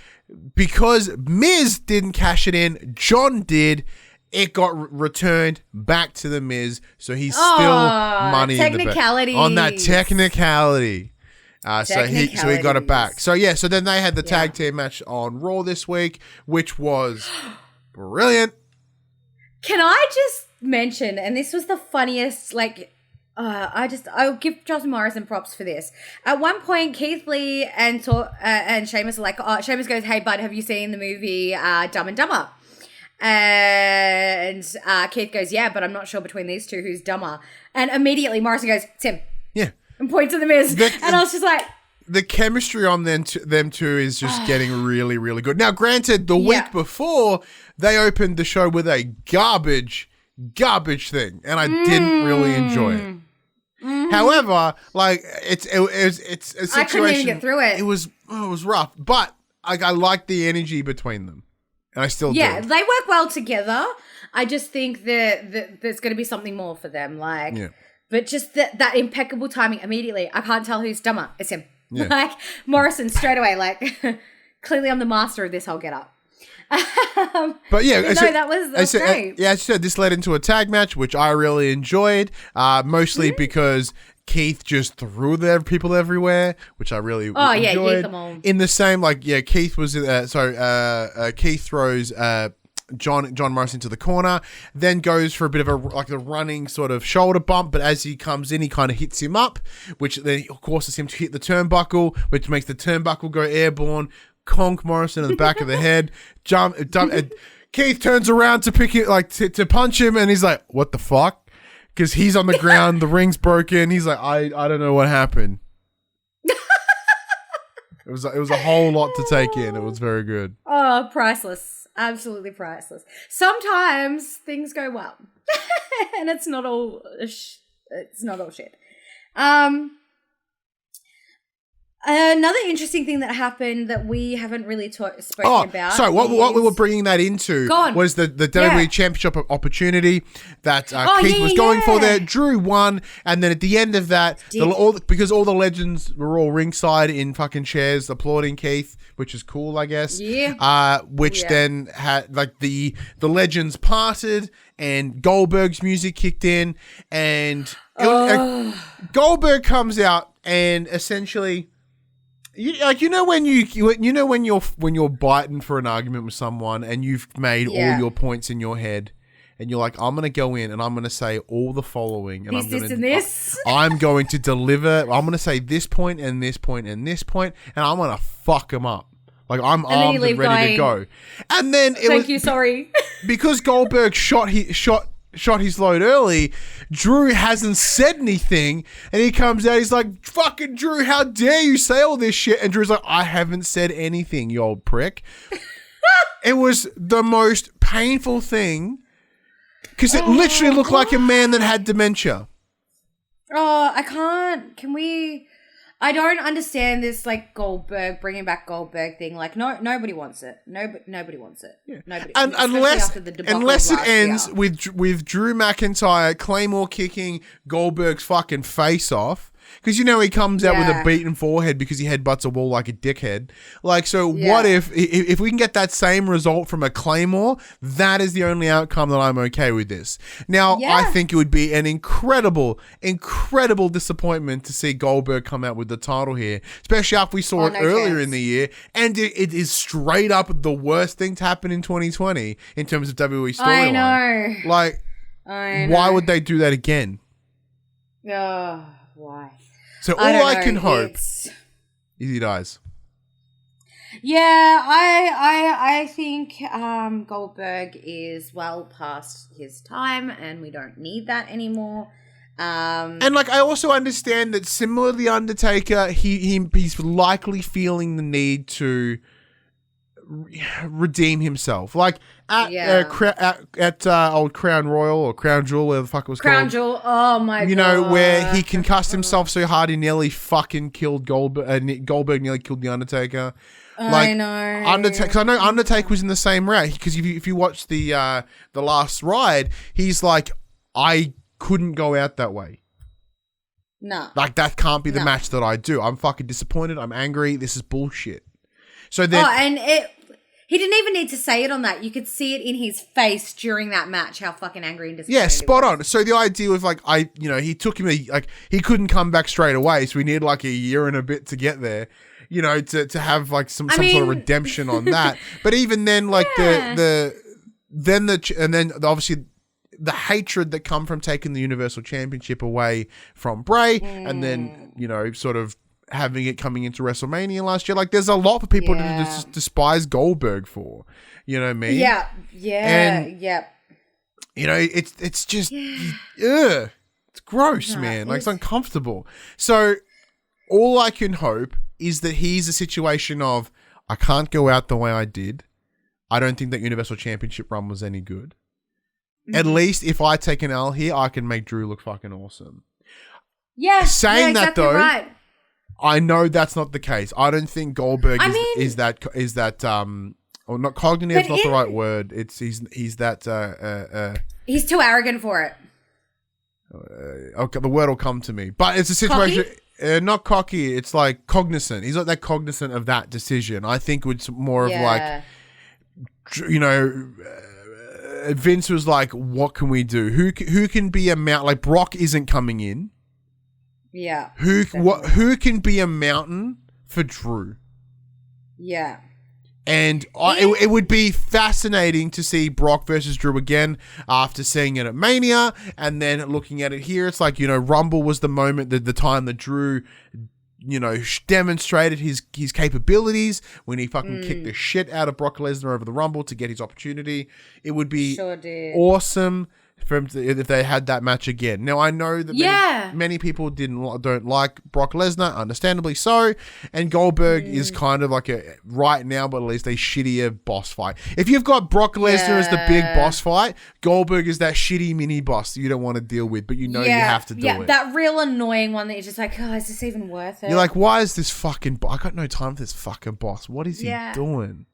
Speaker 2: Because Miz didn't cash it in, John did. It got returned back to The Miz, so he's still money in the bank. On that technicality. So he got it back. So then they had the tag team match on Raw this week, which was brilliant.
Speaker 3: Can I just mention, and this was the funniest, I'll give John Morrison props for this. At one point, Keith Lee and Sheamus are like, Sheamus goes, hey bud, have you seen the movie Dumb and Dumber? And Keith goes, yeah, but I'm not sure between these two who's dumber. And immediately Morrison goes, it's him.
Speaker 2: Yeah.
Speaker 3: And points to The Miz. And I was just like...
Speaker 2: The chemistry on them two is just getting really, really good. Now, granted, the week before, they opened the show with a garbage thing. And I didn't really enjoy it. However, it's a situation...
Speaker 3: I couldn't even get through it.
Speaker 2: It was rough. But I like the energy between them. And I still do.
Speaker 3: Yeah, they work well together. I just think that there's going to be something more for them. But just that impeccable timing immediately. I can't tell who's dumber. It's him. Yeah. Morrison straight away. Clearly I'm the master of this whole get-up.
Speaker 2: But yeah,
Speaker 3: that was great.
Speaker 2: As you said, this led into a tag match, which I really enjoyed. Mostly because Keith just threw people everywhere, which I really enjoyed.
Speaker 3: Yeet them all.
Speaker 2: In the same, Keith was Keith throws John Morrison to the corner, then goes for a bit of a running sort of shoulder bump, but as he comes in, he kind of hits him up, which then causes him to hit the turnbuckle, which makes the turnbuckle go airborne, conk Morrison in the back of the head, jump, Keith turns around to pick it, to punch him, and he's like, what the fuck? Because he's on the ground, the ring's broken, he's like, I don't know what happened. It was a whole lot to take in. It was very good.
Speaker 3: Oh, priceless. Absolutely priceless. Sometimes things go well, and it's not all shit. Another interesting thing that happened that we haven't really spoken about.
Speaker 2: So what we were bringing that into was the WWE Championship opportunity that Keith was going for there. Drew won, and then at the end of that, because all the legends were all ringside in fucking chairs applauding Keith, which is cool, I guess.
Speaker 3: Yeah.
Speaker 2: Then had the legends parted, and Goldberg's music kicked in, and Goldberg comes out and essentially. When you're biting for an argument with someone and you've made all your points in your head and you're like, I'm going to go in and I'm going to say all the following and I'm going to deliver. I'm going to say this point and this point and this point and I'm going to fuck them up. I'm armed and ready to go. And then
Speaker 3: sorry.
Speaker 2: Because Goldberg shot shot his load early. Drew hasn't said anything, and he comes out, he's like, fucking Drew, how dare you say all this shit? And Drew's like, I haven't said anything, you old prick. It was the most painful thing, because it literally looked like a man that had dementia.
Speaker 3: Oh, I can't. I don't understand this, like, Goldberg, bringing back Goldberg thing. Like, nobody wants it. Nobody wants it.
Speaker 2: Yeah.
Speaker 3: Nobody.
Speaker 2: And unless it ends
Speaker 3: year.
Speaker 2: with Drew McIntyre Claymore kicking Goldberg's fucking face off. Because, he comes out with a beaten forehead because he headbutts a wall like a dickhead. Like, so what if we can get that same result from a Claymore, that is the only outcome that I'm okay with this. Now, I think it would be an incredible, incredible disappointment to see Goldberg come out with the title here, especially after we saw it earlier in the year. And it is straight up the worst thing to happen in 2020 in terms of WWE storyline.
Speaker 3: I know.
Speaker 2: Like, why would they do that again?
Speaker 3: Why?
Speaker 2: So all I can hope is he dies.
Speaker 3: Yeah, I think Goldberg is well past his time, and we don't need that anymore.
Speaker 2: And like, I also understand that similar to the Undertaker, he's likely feeling the need to redeem himself, like at old Crown Royal or Crown Jewel, whatever the fuck it was
Speaker 3: Crown
Speaker 2: called.
Speaker 3: Jewel. Oh my god!
Speaker 2: Where he concussed himself so hard he nearly fucking killed Goldberg. Goldberg nearly killed the Undertaker.
Speaker 3: I know.
Speaker 2: Undertaker. I know Undertaker was in the same route, because if you watch the last ride, he's like, I couldn't go out that way.
Speaker 3: No.
Speaker 2: Like, that can't be the match that I do. I'm fucking disappointed. I'm angry. This is bullshit. So then,
Speaker 3: he didn't even need to say it on that. You could see it in his face during that match, how fucking angry and disappointed.
Speaker 2: Yeah, spot on. So the idea of like, he took him, he couldn't come back straight away. So we needed like a year and a bit to get there, to have like some sort of redemption on that. But even then, like then obviously the hatred that come from taking the Universal Championship away from Bray, and then, sort of having it coming into WrestleMania last year. Like, there's a lot for people to just despise Goldberg for. You know what I mean?
Speaker 3: Yeah.
Speaker 2: And, it's just, ugh. It's gross, man. Like, it's uncomfortable. So, all I can hope is that he's a situation of, I can't go out the way I did. I don't think that Universal Championship run was any good. Mm-hmm. At least if I take an L here, I can make Drew look fucking awesome.
Speaker 3: Yeah.
Speaker 2: Saying that
Speaker 3: exactly
Speaker 2: though,
Speaker 3: right.
Speaker 2: I know that's not the case. I don't think Goldberg is that or not cognitive is not the right word. It's he's that
Speaker 3: he's too arrogant for it.
Speaker 2: Okay, the word will come to me. But it's a situation not cocky, it's like cognizant. He's not that cognizant of that decision. I think it's more of like, Vince was like, what can we do? Who can be a mount? Like, Brock isn't coming in.
Speaker 3: Yeah.
Speaker 2: Who can be a mountain for Drew?
Speaker 3: Yeah.
Speaker 2: And it would be fascinating to see Brock versus Drew again after seeing it at Mania, and then looking at it here. It's like, Rumble was the moment, the time that Drew, demonstrated his capabilities when he fucking kicked the shit out of Brock Lesnar over the Rumble to get his opportunity. It would be awesome if they had that match again. Now, I know that many people don't like Brock Lesnar, understandably so, and Goldberg is kind of like right now, but at least a shittier boss fight. If you've got Brock Lesnar as the big boss fight, Goldberg is that shitty mini boss that you don't want to deal with, but you have to do it. Yeah,
Speaker 3: that real annoying one that you're just like, is this even worth it?
Speaker 2: You're like, why is this fucking... I got no time for this fucking boss. What is he doing?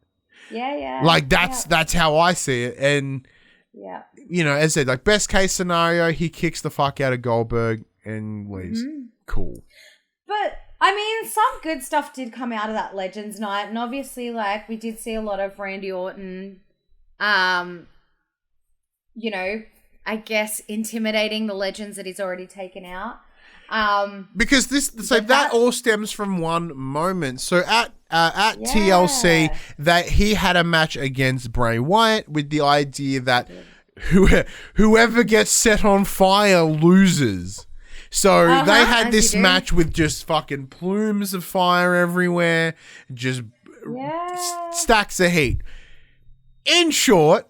Speaker 3: Yeah.
Speaker 2: Like, that's how I see it, and...
Speaker 3: Yeah.
Speaker 2: As I said, like, best case scenario, he kicks the fuck out of Goldberg and leaves. Mm-hmm. Cool.
Speaker 3: But, some good stuff did come out of that Legends night. And obviously, like, we did see a lot of Randy Orton, I guess, intimidating the Legends that he's already taken out.
Speaker 2: Because that all stems from one moment. So at TLC, that he had a match against Bray Wyatt with the idea that whoever gets set on fire loses. So they had this match with just fucking plumes of fire everywhere, just stacks of heat. In short,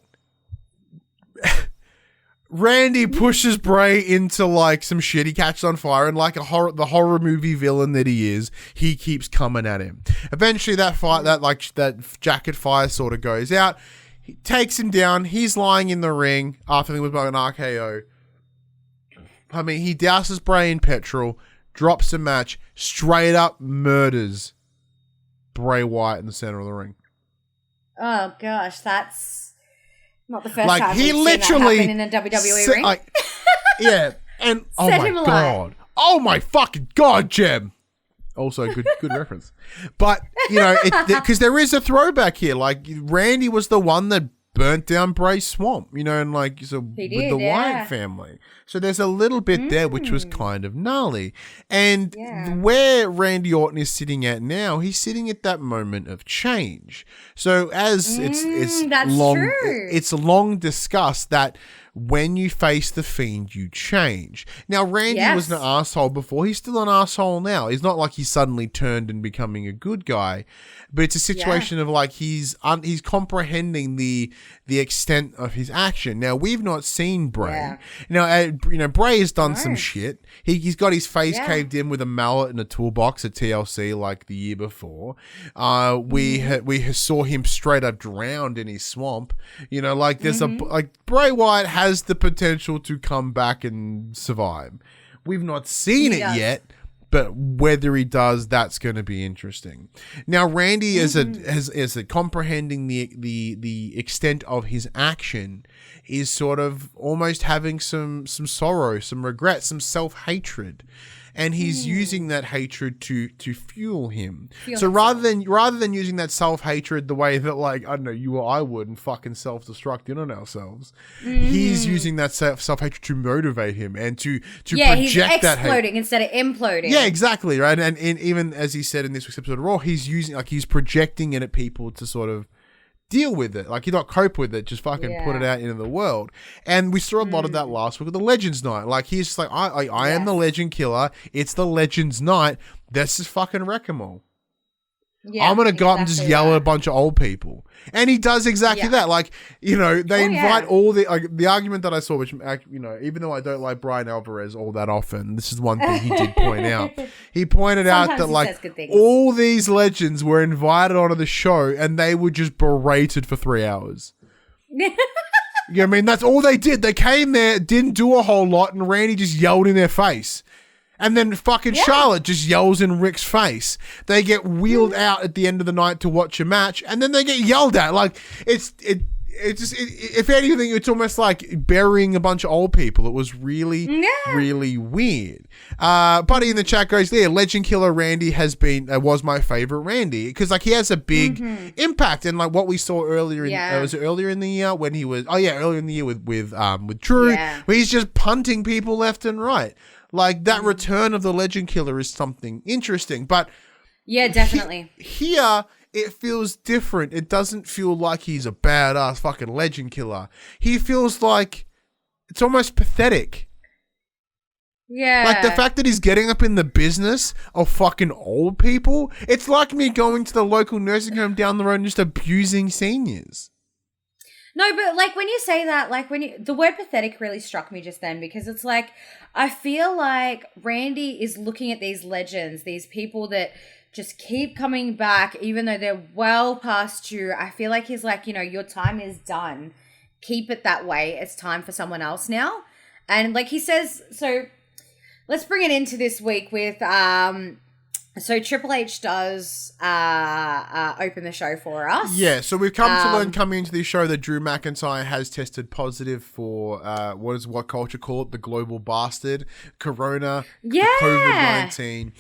Speaker 2: Randy pushes Bray into like some shit. He catches on fire, and like the horror movie villain that he is, he keeps coming at him. Eventually, that jacket fire sort of goes out. He takes him down. He's lying in the ring after he was by an RKO. I mean, he douses Bray in petrol, drops the match, straight up murders Bray Wyatt in the center of the ring.
Speaker 3: Oh gosh, that's not the first
Speaker 2: like
Speaker 3: time
Speaker 2: he
Speaker 3: we've
Speaker 2: literally
Speaker 3: seen that happen in a WWE ring.
Speaker 2: Yeah, and oh
Speaker 3: Set
Speaker 2: my
Speaker 3: him alight.
Speaker 2: god, oh my fucking god, Jem. Also, good reference. But you know, because there is a throwback here. Like Randy was the one that burnt down Bray's swamp, you know, and like so with the Wyatt family. So there's a little bit there which was kind of gnarly. And where Randy Orton is sitting at now, he's sitting at that moment of change. So as it's long discussed that when you face the Fiend, you change. Now, Randy was an asshole before. He's still an asshole now. It's not like he's suddenly turned and becoming a good guy, but it's a situation of like he's comprehending the extent of his action. Now, we've not seen Bray. Now, Bray has done some shit. He's got his face caved in with a mallet and a toolbox at TLC like the year before. We saw him straight up drowned in his swamp. You know, like there's Bray Wyatt has the potential to come back and survive. We've not seen it yet, but whether he does, that's going to be interesting. Now, Randy is comprehending the extent of his action is sort of almost having some sorrow, some regret, some self-hatred. And he's using that hatred to fuel him. Rather than using that self-hatred the way that, like, I don't know, you or I would and fucking self-destruct in on ourselves, he's using that self-hatred to motivate him and to project that hate.
Speaker 3: He's exploding instead of imploding.
Speaker 2: Yeah, exactly, right? And even as he said in this week's episode of Raw, he's projecting it at people to sort of deal with it. Like, you not cope with it, just fucking put it out into the world. And we saw a lot of that last week with the Legends Night. Like, he's just like, I am the Legend Killer. It's the Legends Night. Let's just fucking wreck them all. Yeah, I'm going to go up and just yell at a bunch of old people. And he does exactly that. Like, you know, they invite all the argument that I saw, which, you know, even though I don't like Brian Alvarez all that often, this is one thing he did point out. He pointed out that, like, all these legends were invited onto the show and they were just berated for 3 hours. You know what I mean? That's all they did. They came there, didn't do a whole lot, and Randy just yelled in their face. And then fucking Charlotte just yells in Rick's face. They get wheeled out at the end of the night to watch a match, and then they get yelled at. Like, if anything, it's almost like burying a bunch of old people. It was really, really weird. Buddy in the chat goes, there, Legend Killer Randy was my favorite Randy. Because, like, he has a big impact. And, like, what we saw earlier was it earlier in the year when he was, earlier in the year with Drew, where he's just punting people left and right. Like, that return of the Legend Killer is something interesting. But
Speaker 3: yeah, definitely.
Speaker 2: Here, it feels different. It doesn't feel like he's a badass fucking Legend Killer. He feels like it's almost pathetic.
Speaker 3: Yeah.
Speaker 2: Like, the fact that he's getting up in the business of fucking old people, it's like me going to the local nursing home down the road and just abusing seniors.
Speaker 3: No, but, like, when you say that, like, the word pathetic really struck me just then, because it's like, I feel like Randy is looking at these legends, these people that just keep coming back, even though they're well past you. I feel like he's like, you know, your time is done. Keep it that way. It's time for someone else now. And, like, he says, so let's bring it into this week with, so Triple H does open the show for us.
Speaker 2: Yeah, so we've come to learn coming into this show that Drew McIntyre has tested positive for what culture call it, the global bastard, Corona, COVID-19.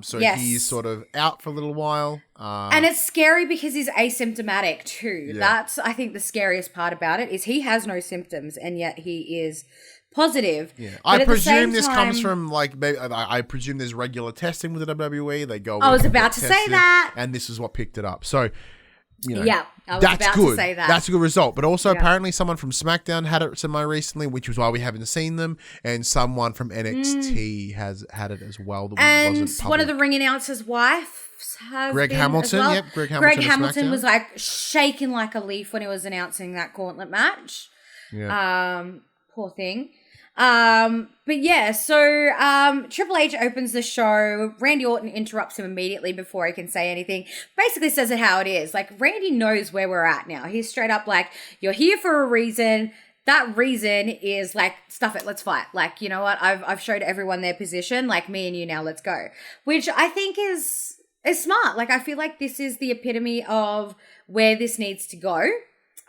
Speaker 2: So he's sort of out for a little while.
Speaker 3: And it's scary because he's asymptomatic too. Yeah. That's, I think, the scariest part about it is he has no symptoms and yet he is positive.
Speaker 2: Yeah, I presume this comes from, like, maybe I presume there's regular testing with the WWE. They go.
Speaker 3: I was about to say that,
Speaker 2: and this is what picked it up. So, you know,
Speaker 3: I was about to say that.
Speaker 2: That's a good result. But also, apparently, someone from SmackDown had it semi recently, which is why we haven't seen them. And someone from NXT has had it as well. That wasn't public.
Speaker 3: One of the ring announcers' wives has
Speaker 2: Greg Hamilton.
Speaker 3: Well.
Speaker 2: Yep,
Speaker 3: Greg Hamilton was like shaking like a leaf when he was announcing that gauntlet match.
Speaker 2: Yeah.
Speaker 3: Poor thing. But yeah, so Triple H opens the show. Randy Orton interrupts him immediately before he can say anything. Basically says it how it is. Like, Randy knows where we're at now. He's straight up like, you're here for a reason. That reason is like, stuff it, let's fight. Like, you know what? I've showed everyone their position. Like, me and you now, let's go. Which I think is smart. Like, I feel like this is the epitome of where this needs to go.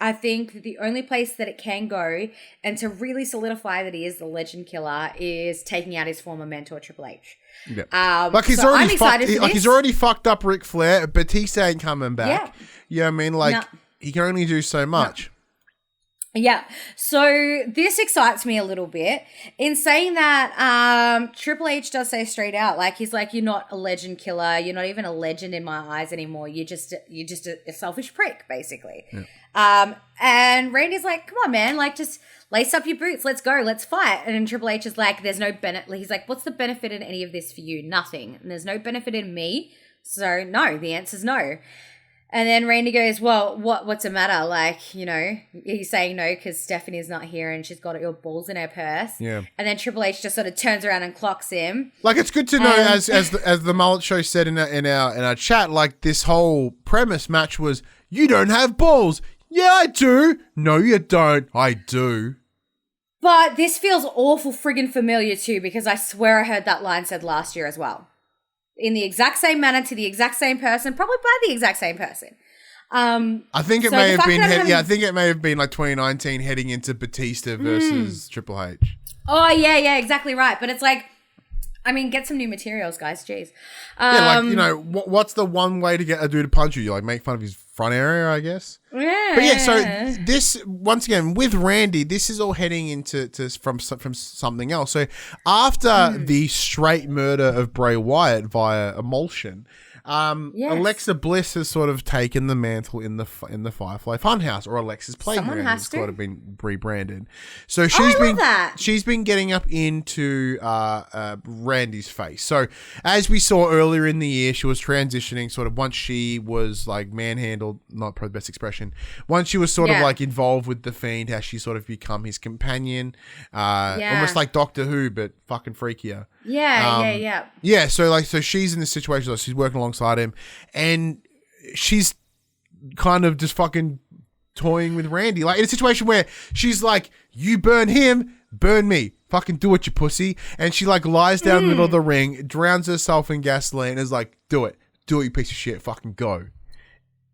Speaker 3: I think the only place that it can go, and to really solidify that he is the legend killer, is taking out his former mentor, Triple H.
Speaker 2: Yeah. Like, he's already fucked up Ric Flair. Batista ain't coming back. Yeah. You know what I mean? Like, he can only do so much.
Speaker 3: Yeah, so this excites me a little bit. In saying that, Triple H does say straight out, like, he's like, you're not a legend killer. You're not even a legend in my eyes anymore. You're just a selfish prick, basically. Yeah. And Randy's like, come on, man, like, just lace up your boots. Let's go. Let's fight. And then Triple H is like, there's no benefit. He's like, what's the benefit in any of this for you? Nothing. And there's no benefit in me. So no, the answer's no. And then Randy goes, well, what's the matter? Like, you know, he's saying no because Stephanie's not here and she's got your balls in her purse. Yeah. And then Triple H just sort of turns around and clocks him. Like,
Speaker 2: it's good to know, as the Mullet Show said in our chat, like, this whole premise match was, you don't have balls. Yeah, I do. No, you don't. I do.
Speaker 3: But this feels awful friggin' familiar too, because I swear I heard that line said last year as well. In the exact same manner to the exact same person, probably by the exact same person.
Speaker 2: I think it may have been. I think it may have been like 2019, heading into Batista versus Triple H.
Speaker 3: Oh yeah, exactly right. But it's like, I mean, get some new materials, guys. Jeez.
Speaker 2: Yeah, like, you know, what's the one way to get a dude to punch you? You like make fun of his front area, I guess.
Speaker 3: Yeah.
Speaker 2: But yeah, so this, once again, with Randy, this is all heading into from something else. So after the straight murder of Bray Wyatt via emulsion, Alexa Bliss has sort of taken the mantle in the Firefly Funhouse, or Alexa's Playground. It's sort of been rebranded. So she's been getting up into Randy's face. So as we saw earlier in the year, she was transitioning sort of once she was like manhandled, not probably the best expression, once she was sort of like involved with the Fiend, how she sort of become his companion, almost like Doctor Who, but fucking freakier. Yeah. So she's in this situation, like she's working alongside him, and she's kind of just fucking toying with Randy, like in a situation where she's like, you burn him, burn me, fucking do it, you pussy. And she like lies down in the middle of the ring, drowns herself in gasoline, and is like, do it, you piece of shit, fucking go.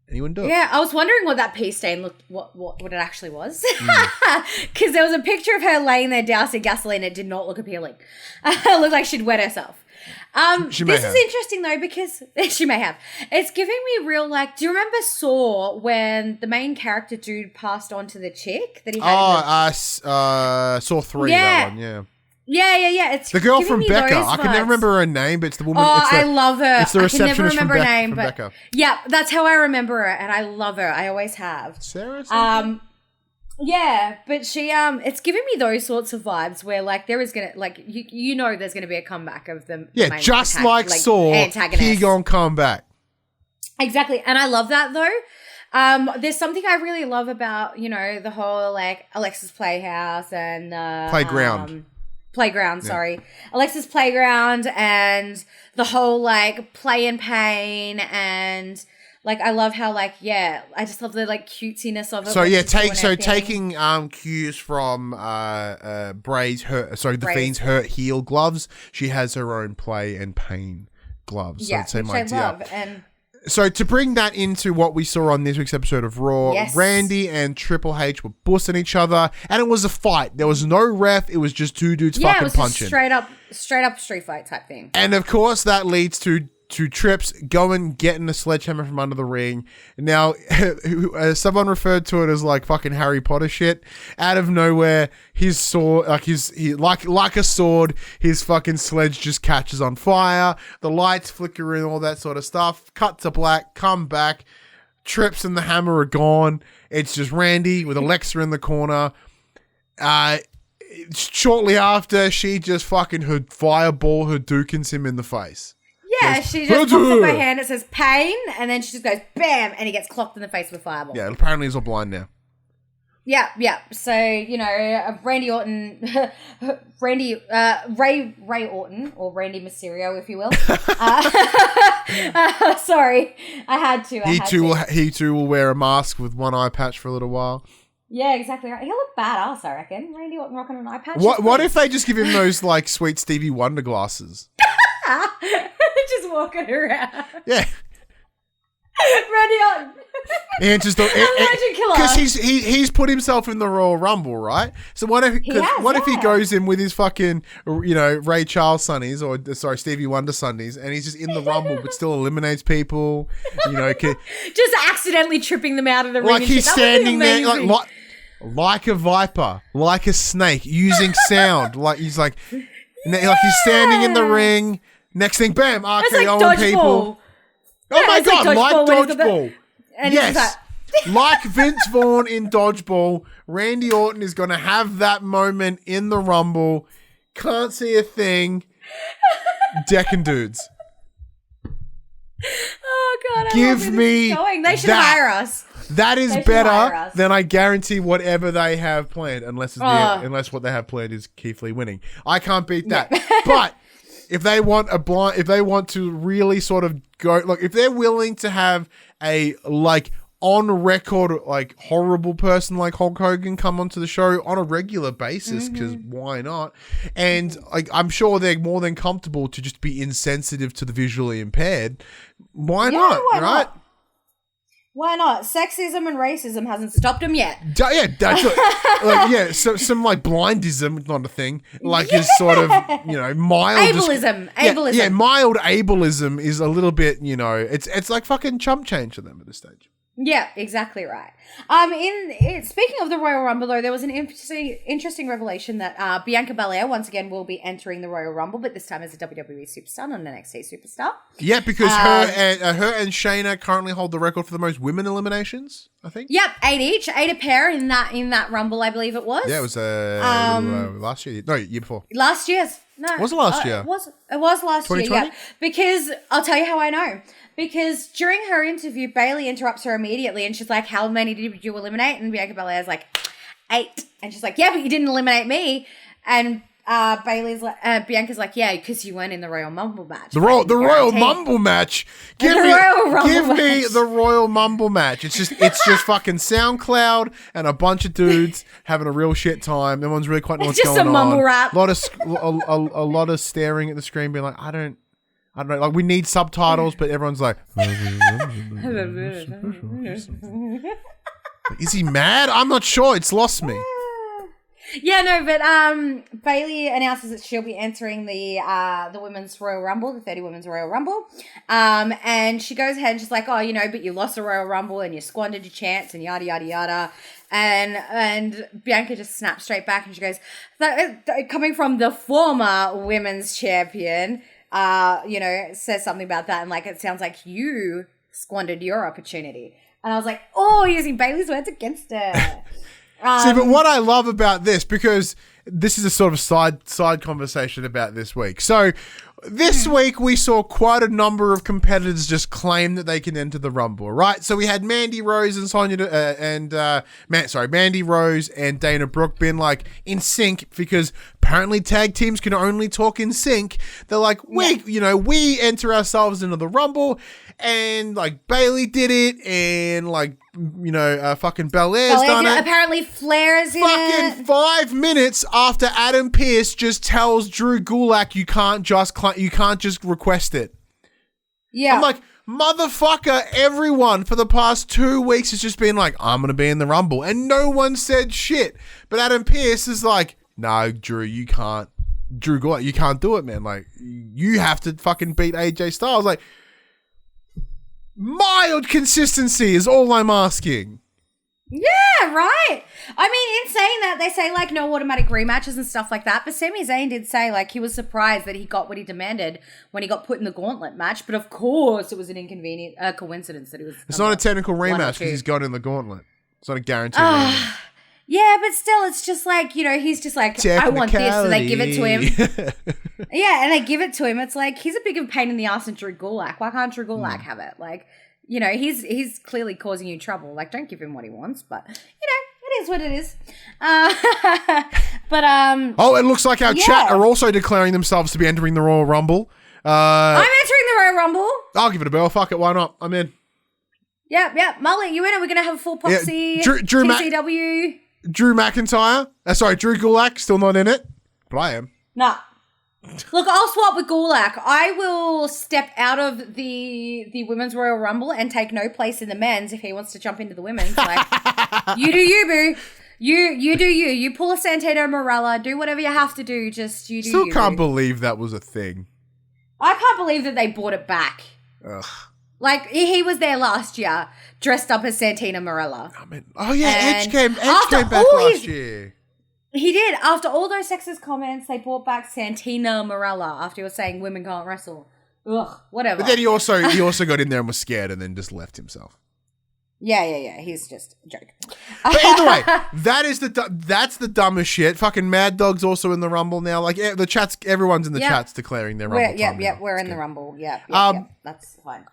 Speaker 2: And he wouldn't do it.
Speaker 3: Yeah, I was wondering what that pee stain looked, what it actually was. Because there was a picture of her laying there dousing gasoline. It did not look appealing. It looked like she'd wet herself. This is interesting though, because she may have. It's giving me real, like, do you remember Saw when the main character dude passed on to the chick that he had?
Speaker 2: Saw 3, that one, yeah.
Speaker 3: Yeah. It's
Speaker 2: the girl from Becca. I can never remember her name, but it's the woman.
Speaker 3: I love her.
Speaker 2: It's the receptionist
Speaker 3: I can never remember her name,
Speaker 2: from
Speaker 3: but
Speaker 2: Becca.
Speaker 3: Yeah, that's how I remember her, and I love her. I always have.
Speaker 2: Sarah.
Speaker 3: Yeah, but she it's giving me those sorts of vibes where like there is gonna like you know there's gonna be a comeback of them.
Speaker 2: Yeah, just like Saw, he gonna come back.
Speaker 3: Exactly, and I love that though. There's something I really love about, you know, the whole like Alexa's Playhouse and Playground, sorry. Alexa's Playground and the whole like play and pain, and like I love how like I just love the like cutesiness of it.
Speaker 2: So taking cues from Bray's the Fiend's hurt heel gloves, she has her own play and pain gloves.
Speaker 3: Yeah,
Speaker 2: so
Speaker 3: which I love. And
Speaker 2: so to bring that into what we saw on this week's episode of Raw, Randy and Triple H were bussing each other, and it was a fight. There was no ref. It was just two dudes fucking punching.
Speaker 3: Yeah, it was straight up street fight type thing.
Speaker 2: And of course, that leads to Trips going, getting a sledgehammer from under the ring. Now, someone referred to it as like fucking Harry Potter shit. Out of nowhere, his sword, like a sword, his fucking sledge just catches on fire. The lights flicker and all that sort of stuff. Cut to black, come back. Trips and the hammer are gone. It's just Randy with Alexa in the corner. Shortly after, she just fucking fireball Hadoukens him in the face.
Speaker 3: Yeah, she just pops up her hand, it says pain, and then she just goes bam, and he gets clocked in the face with a fireball.
Speaker 2: Yeah, apparently he's all blind now.
Speaker 3: Yeah. So, Randy Orton, Ray Orton, or Randy Mysterio, if you will. Sorry, I had to.
Speaker 2: He too will wear a mask with one eye patch for a little while.
Speaker 3: Yeah, exactly right. He'll look badass, I reckon. Randy Orton rocking an eye patch.
Speaker 2: What if they just give him those like sweet Stevie Wonder glasses?
Speaker 3: Just walking around.
Speaker 2: Yeah.
Speaker 3: Randy Orton.
Speaker 2: And just because he's put himself in the Royal Rumble, right? So what if he goes in with his fucking Ray Charles sunnies or Stevie Wonder sunnies, and he's just in the Rumble but still eliminates people,
Speaker 3: just accidentally tripping them out of the ring.
Speaker 2: Like he's standing there like a viper, like a snake, using sound. Like he's like he's standing in the ring. Next thing, bam, RKO people. Oh my god, like Dodgeball. Yes. Like Vince Vaughn in Dodgeball, Randy Orton is going to have that moment in the Rumble. Can't see a thing. Decking dudes.
Speaker 3: Oh god,
Speaker 2: give me
Speaker 3: they should hire us.
Speaker 2: That is better than I guarantee whatever they have planned, unless what they have planned is Keith Lee winning. I can't beat that. But if they want to really sort of go, like, if they're willing to have a on record horrible person like Hulk Hogan come onto the show on a regular basis, because why not? And I'm sure they're more than comfortable to just be insensitive to the visually impaired. Why not?
Speaker 3: Why not? Sexism and racism hasn't stopped them yet.
Speaker 2: Yeah, that's so some blindism, not a thing. Is sort of mild
Speaker 3: ableism.
Speaker 2: Yeah, mild ableism is a little bit it's like fucking chump change to them at this stage.
Speaker 3: Yeah, exactly right. Speaking of the Royal Rumble, though, there was an interesting revelation that Bianca Belair once again will be entering the Royal Rumble, but this time as a WWE superstar, not an NXT superstar.
Speaker 2: Yeah, because her and Shayna currently hold the record for the most women eliminations, I think. Yep,
Speaker 3: 8 each, 8 a pair in that Rumble, I believe it was.
Speaker 2: Yeah, it was last year. No, year before.
Speaker 3: Last year's. No.
Speaker 2: Was it last year?
Speaker 3: It was last
Speaker 2: 2020?
Speaker 3: year, yeah. Because I'll tell you how I know. Because during her interview, Bayley interrupts her immediately and she's like, how many did you eliminate? And Bianca Belair's like, 8. And she's like, yeah, but you didn't eliminate me. And Bianca's like, yeah, because you weren't in the Royal Mumble match.
Speaker 2: The Royal Mumble match? Give me the Royal Mumble match. It's just fucking SoundCloud and a bunch of dudes having a real shit time. Everyone's really quite know what's going on.
Speaker 3: Just a mumble rap.
Speaker 2: A lot of staring at the screen being like, I don't know, like we need subtitles, but everyone's like, is he mad? I'm not sure. It's lost me.
Speaker 3: Yeah, no, but Bayley announces that she'll be entering the Women's Royal Rumble, the 30 Women's Royal Rumble. And she goes ahead and she's like, oh, but you lost the Royal Rumble and you squandered your chance and yada, yada, yada. And Bianca just snaps straight back and she goes, coming from the former women's champion, says something about that. And it sounds like you squandered your opportunity. And I was like, oh, using Bayley's words against her.
Speaker 2: See, but what I love about this, because this is a sort of side conversation about this week. So this week we saw quite a number of competitors just claim that they can enter the Rumble, right? So we had Mandy Rose and Mandy Rose and Dana Brooke being in sync, because apparently tag teams can only talk in sync. They're like, we enter ourselves into the Rumble, and Bayley did it, and fucking Belair's done it.
Speaker 3: Apparently Flair's in it.
Speaker 2: Fucking 5 minutes after Adam Pearce just tells Drew Gulak you can't just request it.
Speaker 3: Yeah.
Speaker 2: I'm like, motherfucker, everyone for the past 2 weeks has just been like, I'm going to be in the Rumble. And no one said shit. But Adam Pearce is like, no, Drew, you can't. Drew Gulak, you can't do it, man. You have to fucking beat AJ Styles. Mild consistency is all I'm asking.
Speaker 3: Yeah, right. I mean, in saying that, they say no automatic rematches and stuff like that. But Sami Zayn did say he was surprised that he got what he demanded when he got put in the gauntlet match. But of course, it was an inconvenient coincidence that he was.
Speaker 2: It's not a technical rematch because he's got in the gauntlet. It's not a guaranteed rematch.
Speaker 3: Yeah, but still, it's just he's just I want this, and they give it to him. Yeah, and they give it to him. It's he's a bigger pain in the ass than Drew Gulak. Why can't Drew Gulak have it? He's clearly causing you trouble. Don't give him what he wants, but it is is what it is. But
Speaker 2: Oh, it looks like our chat are also declaring themselves to be entering the Royal Rumble.
Speaker 3: I'm entering the Royal Rumble.
Speaker 2: I'll give it a bell. Fuck it. Why not? I'm in.
Speaker 3: Yep. Mullet, you in? Are we going to have a full PopC TCW?
Speaker 2: Drew McIntyre. Drew Gulak. Still not in it. But I am.
Speaker 3: Nah. Look, I'll swap with Gulak. I will step out of the Women's Royal Rumble and take no place in the men's if he wants to jump into the women's. Like, you do you, boo. You do you. You pull a Santino Marella. Do whatever you have to do. Just you do
Speaker 2: Still
Speaker 3: you.
Speaker 2: Can't believe that was a thing.
Speaker 3: I can't believe that they brought it back.
Speaker 2: Ugh.
Speaker 3: Like, he was there last year, dressed up as Santino Marella.
Speaker 2: I mean, Edge came back last year.
Speaker 3: He did. After all those sexist comments, they brought back Santino Marella after he was saying women can't wrestle. Ugh, whatever.
Speaker 2: But then he also got in there and was scared and then just left himself.
Speaker 3: Yeah. He's just a joke.
Speaker 2: But either way, that's the dumbest shit. Fucking Mad Dog's also in the Rumble now. Like the chats, everyone's in the chats declaring their Rumble.
Speaker 3: We're in the Rumble. Yep. That's fine.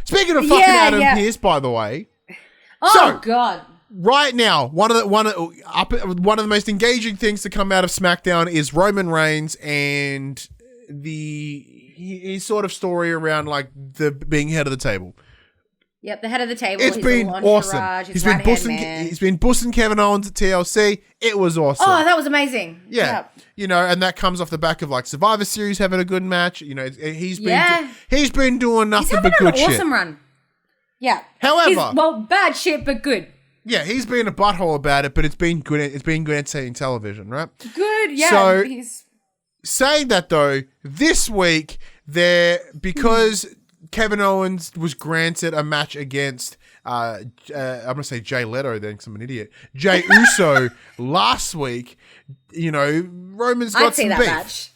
Speaker 2: Speaking of fucking Adam Pearce, by the way.
Speaker 3: Oh God!
Speaker 2: Right now, one of the most engaging things to come out of SmackDown is Roman Reigns and his sort of story around like the being head of the table.
Speaker 3: Yep, the head of the table.
Speaker 2: It's been awesome. He's been bussing Kevin Owens at TLC. It was awesome.
Speaker 3: Oh, that was amazing.
Speaker 2: Yeah, yep. And that comes off the back of like Survivor Series having a good match. He's been doing nothing but good shit.
Speaker 3: He's having an awesome run. Yeah.
Speaker 2: However,
Speaker 3: bad shit, but good.
Speaker 2: Yeah, he's been a butthole about it, but it's been good. It's been good entertaining television, right?
Speaker 3: Good, yeah.
Speaker 2: So, saying that though, this week because Kevin Owens was granted a match against I'm gonna say Jay Leto, then because I'm an idiot. Jay Uso last week. Roman's got some beef. Match.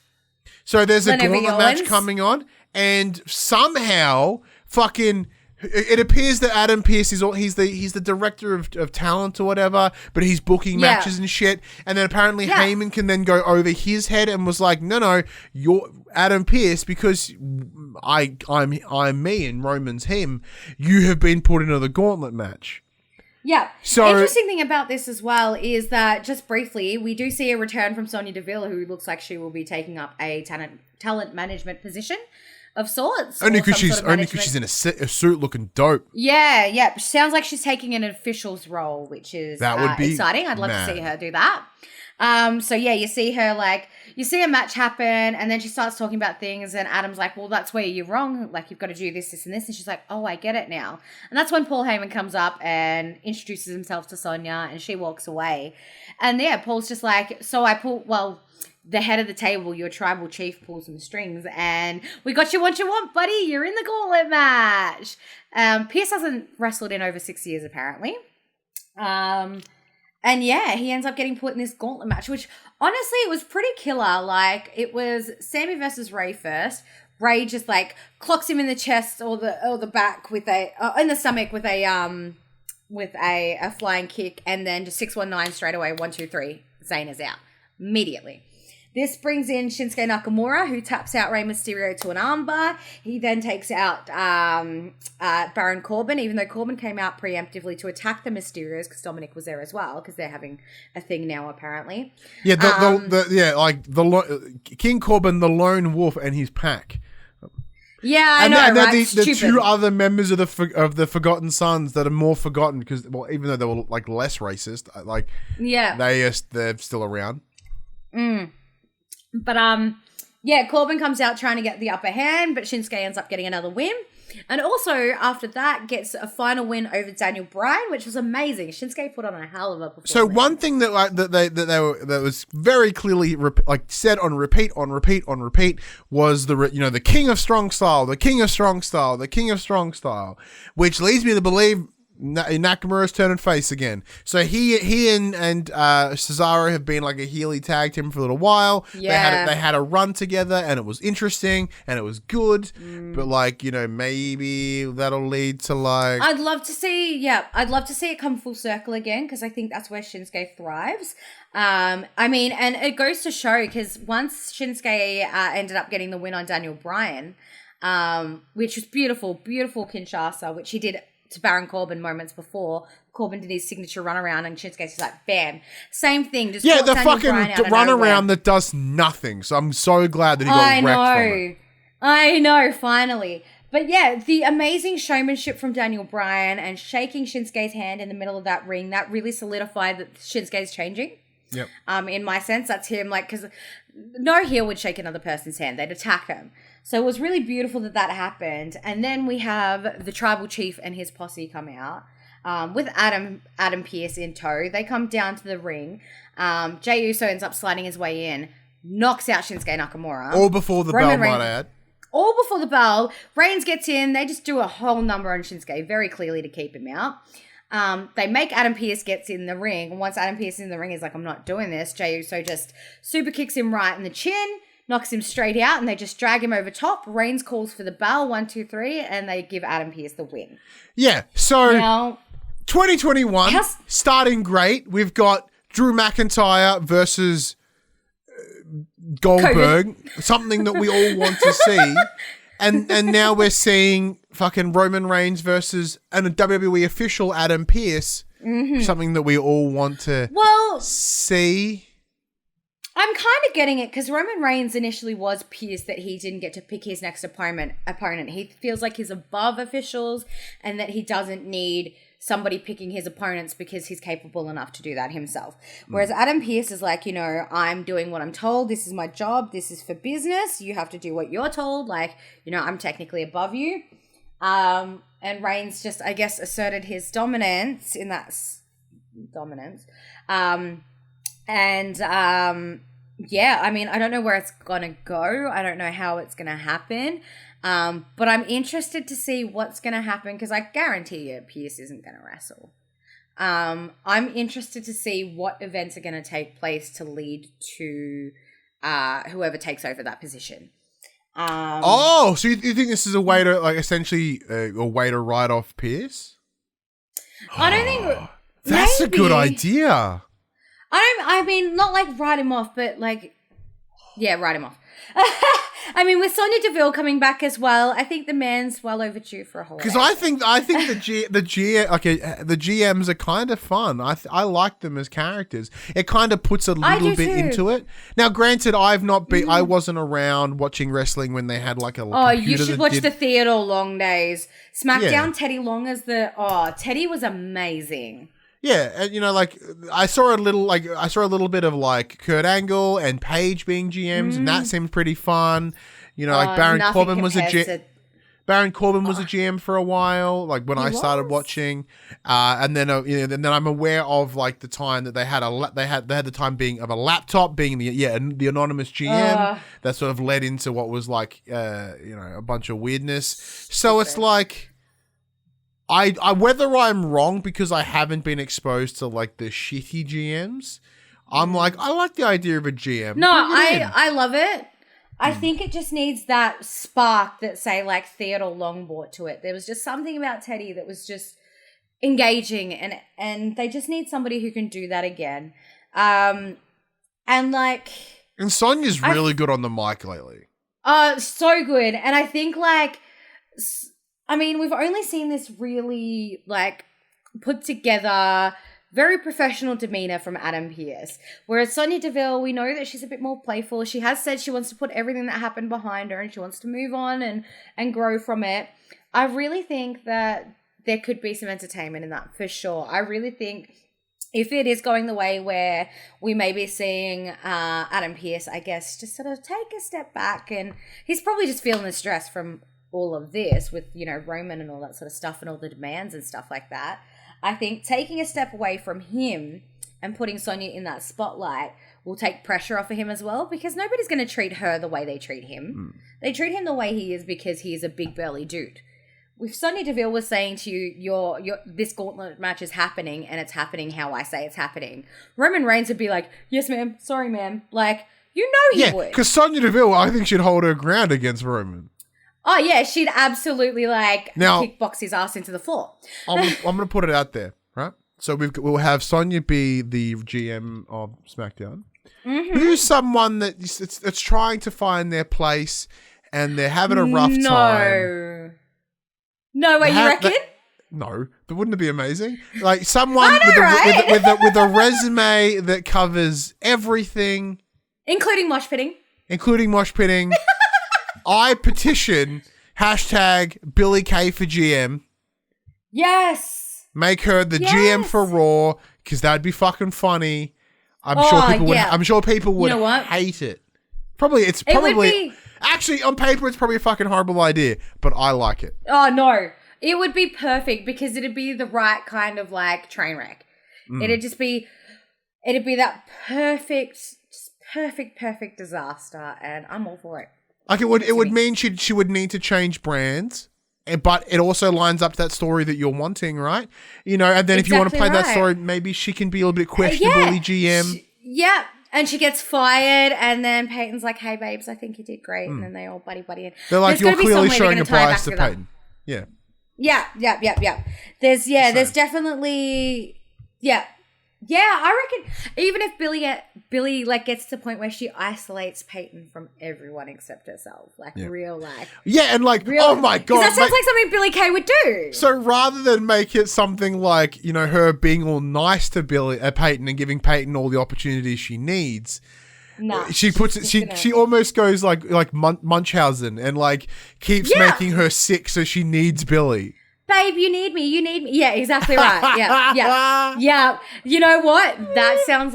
Speaker 2: So there's a gauntlet match coming on, and somehow fucking. It appears that Adam Pearce he's the director of talent or whatever, but he's booking matches and shit. And then apparently Heyman can then go over his head and was like, no, you're Adam Pearce because I'm me and Roman's him. You have been put into the gauntlet match.
Speaker 3: Yeah.
Speaker 2: So
Speaker 3: interesting thing about this as well is that just briefly we do see a return from Sonya Deville, who looks like she will be taking up a talent management position. Of sorts.
Speaker 2: Only because she's in a suit looking dope.
Speaker 3: Yeah. Sounds like she's taking an official's role, which is
Speaker 2: that would be
Speaker 3: exciting. I'd love to see her do that. So you see her you see a match happen, and then she starts talking about things, and Adam's like, well, that's where you're wrong. Like, you've got to do this, this, and this. And she's like, oh, I get it now. And that's when Paul Heyman comes up and introduces himself to Sonya, and she walks away. And Paul's just like, the head of the table, your tribal chief, pulls some strings, and we got you what you want, buddy. You're in the gauntlet match. Pearce hasn't wrestled in over 6 years, apparently. He ends up getting put in this gauntlet match, which honestly, it was pretty killer. Like, it was Sammy versus Ray first. Ray just clocks him in the chest or the back with in the stomach with a flying kick, and then just 619 straight away. 1, 2, 3. Zayn is out immediately. This brings in Shinsuke Nakamura, who taps out Rey Mysterio to an armbar. He then takes out Baron Corbin, even though Corbin came out preemptively to attack the Mysterios because Dominic was there as well, because they're having a thing now apparently.
Speaker 2: Yeah, King Corbin, the lone wolf, and his pack.
Speaker 3: Yeah, I know, right?
Speaker 2: The two other members of the Forgotten Sons that are more forgotten because, even though they were less racist, they're still around.
Speaker 3: But Corbin comes out trying to get the upper hand, but Shinsuke ends up getting another win. And also, after that, gets a final win over Daniel Bryan, which was amazing. Shinsuke put on a hell of a performance.
Speaker 2: So one thing that was very clearly said on repeat was the king of strong style, the king of strong style, the king of strong style, which leads me to believe Nakamura's turning face again. So he and Cesaro have been like a Healy tag team for a little while.
Speaker 3: Yeah.
Speaker 2: They had a run together and it was interesting and it was good. But maybe that'll lead to
Speaker 3: I'd love to see it come full circle again, because I think that's where Shinsuke thrives. And it goes to show, because once Shinsuke ended up getting the win on Daniel Bryan, which was beautiful Kinshasa, which he did to Baron Corbin moments before. Corbin did his signature run around and Shinsuke's just like, bam. Same thing. Just
Speaker 2: the
Speaker 3: Daniel
Speaker 2: fucking
Speaker 3: Bryan out of
Speaker 2: run
Speaker 3: nowhere.
Speaker 2: around that does nothing. So I'm so glad that he got wrecked from it.
Speaker 3: I know, finally. But yeah, the amazing showmanship from Daniel Bryan and shaking Shinsuke's hand in the middle of that ring, that really solidified that Shinsuke's changing.
Speaker 2: Yep.
Speaker 3: In my sense, that's him, like, because no heel would shake another person's hand. They'd attack him. So it was really beautiful that happened. And then we have the Tribal Chief and his posse come out with Adam Pearce in tow. They come down to the ring. Jey Uso ends up sliding his way in, knocks out Shinsuke Nakamura.
Speaker 2: All before the bell, might I add.
Speaker 3: All before the bell. Reigns gets in. They just do a whole number on Shinsuke very clearly to keep him out. They make Adam Pearce gets in the ring. Once Adam Pearce is in the ring, he's like, I'm not doing this. Jey Uso just super kicks him right in the chin, knocks him straight out, and they just drag him over top. Reigns calls for the bell, 1, 2, 3, and they give Adam Pearce the win.
Speaker 2: Yeah, so
Speaker 3: now,
Speaker 2: 2021, starting great. We've got Drew McIntyre versus Goldberg, something that we all want to see. And now we're seeing fucking Roman Reigns versus a WWE official, Adam Pearce, something that we all want to see.
Speaker 3: I'm kind of getting it because Roman Reigns initially was pissed that he didn't get to pick his next opponent. He feels like he's above officials and that he doesn't need somebody picking his opponents because he's capable enough to do that himself. Whereas Adam Pearce is like, I'm doing what I'm told. This is my job. This is for business. You have to do what you're told. Like, I'm technically above you. And Reigns just, I guess, asserted his dominance in that dominance. Yeah, I mean, I don't know where it's going to go. I don't know how it's going to happen. But I'm interested to see what's going to happen because I guarantee you Pearce isn't going to wrestle. I'm interested to see what events are going to take place to lead to whoever takes over that position.
Speaker 2: So you think this is a way to, like, essentially a way to write off Pearce?
Speaker 3: I don't think...
Speaker 2: That's a good idea.
Speaker 3: I mean, not like write him off, but like, yeah, write him off. I mean, with Sonya Deville coming back as well, I think the man's well overdue for a holiday.
Speaker 2: Because I think the GMs are kind of fun. I like them as characters. It kind of puts a little bit into it. Now, granted, I wasn't around watching wrestling when they had like a computer.
Speaker 3: You should watch the Theodore Long days. SmackDown, Teddy Long as Teddy was amazing.
Speaker 2: Yeah, and like I saw a little bit of like Kurt Angle and Paige being GMs, and that seemed pretty fun. Like Baron Corbin was a GM for a while, like when I started watching, and then then I'm aware of like the time that they had the time being of a laptop being the anonymous GM that sort of led into what was like a bunch of weirdness. So it's like. I whether I'm wrong because I haven't been exposed to like the shitty GMs, I'm like, I like the idea of a GM.
Speaker 3: No, I love it. I think it just needs that spark that, say, like Theodore Long brought to it. There was just something about Teddy that was just engaging, and they just need somebody who can do that again. And
Speaker 2: Sonya's really good on the mic lately.
Speaker 3: So good. And I think we've only seen this really, like, put together, very professional demeanor from Adam Pearce. Whereas Sonya Deville, we know that she's a bit more playful. She has said she wants to put everything that happened behind her and she wants to move on and grow from it. I really think that there could be some entertainment in that, for sure. I really think if it is going the way where we may be seeing Adam Pearce, I guess, just sort of take a step back, and he's probably just feeling the stress from all of this with, Roman and all that sort of stuff and all the demands and stuff like that. I think taking a step away from him and putting Sonya in that spotlight will take pressure off of him as well, because nobody's going to treat her the way they treat him. They treat him the way he is because he is a big burly dude. If Sonya Deville was saying to you, this gauntlet match is happening and it's happening how I say it's happening, Roman Reigns would be like, yes, ma'am. Sorry, ma'am. Like, he would.
Speaker 2: Yeah, because Sonya Deville, I think, should hold her ground against Roman.
Speaker 3: Oh, yeah, she'd absolutely, kickbox his ass into the floor.
Speaker 2: I'm going to put it out there, right? So we'll have Sonya be the GM of SmackDown. Mm-hmm. Who's someone that's trying to find their place and they're having a rough time?
Speaker 3: No way, you reckon?
Speaker 2: No, but wouldn't it be amazing? Like someone
Speaker 3: I know,
Speaker 2: with a resume that covers everything,
Speaker 3: including mosh pitting.
Speaker 2: I petition #Billy Kay for GM.
Speaker 3: Yes.
Speaker 2: Make her the GM for Raw because that'd be fucking funny. I'm sure people would hate it. It's probably actually on paper it's probably a fucking horrible idea, but I like it.
Speaker 3: Oh no. It would be perfect because it'd be the right kind of like train wreck. It'd be that perfect disaster, and I'm all for it.
Speaker 2: Like it would mean she would need to change brands, but it also lines up to that story that you're wanting, right? You know, and then if you want to play that story, maybe she can be a little bit questionable GM.
Speaker 3: And she gets fired, and then Peyton's like, "Hey, babes, I think you did great," and then they all buddy. And
Speaker 2: they're like, "You're clearly showing a bias to Peyton." Yeah.
Speaker 3: Yeah. There's definitely I reckon even if Billy like gets to the point where she isolates Peyton from everyone except herself, real life.
Speaker 2: Yeah, and like, oh my God.
Speaker 3: That sounds like something Billy Kay would do.
Speaker 2: So rather than make it something like, you know, her being all nice to Peyton and giving Peyton all the opportunities she needs, she puts it. She almost goes like Munchausen and like keeps making her sick, so she needs Billy.
Speaker 3: Babe, you need me. Yeah, exactly right. Yeah. You know what? That sounds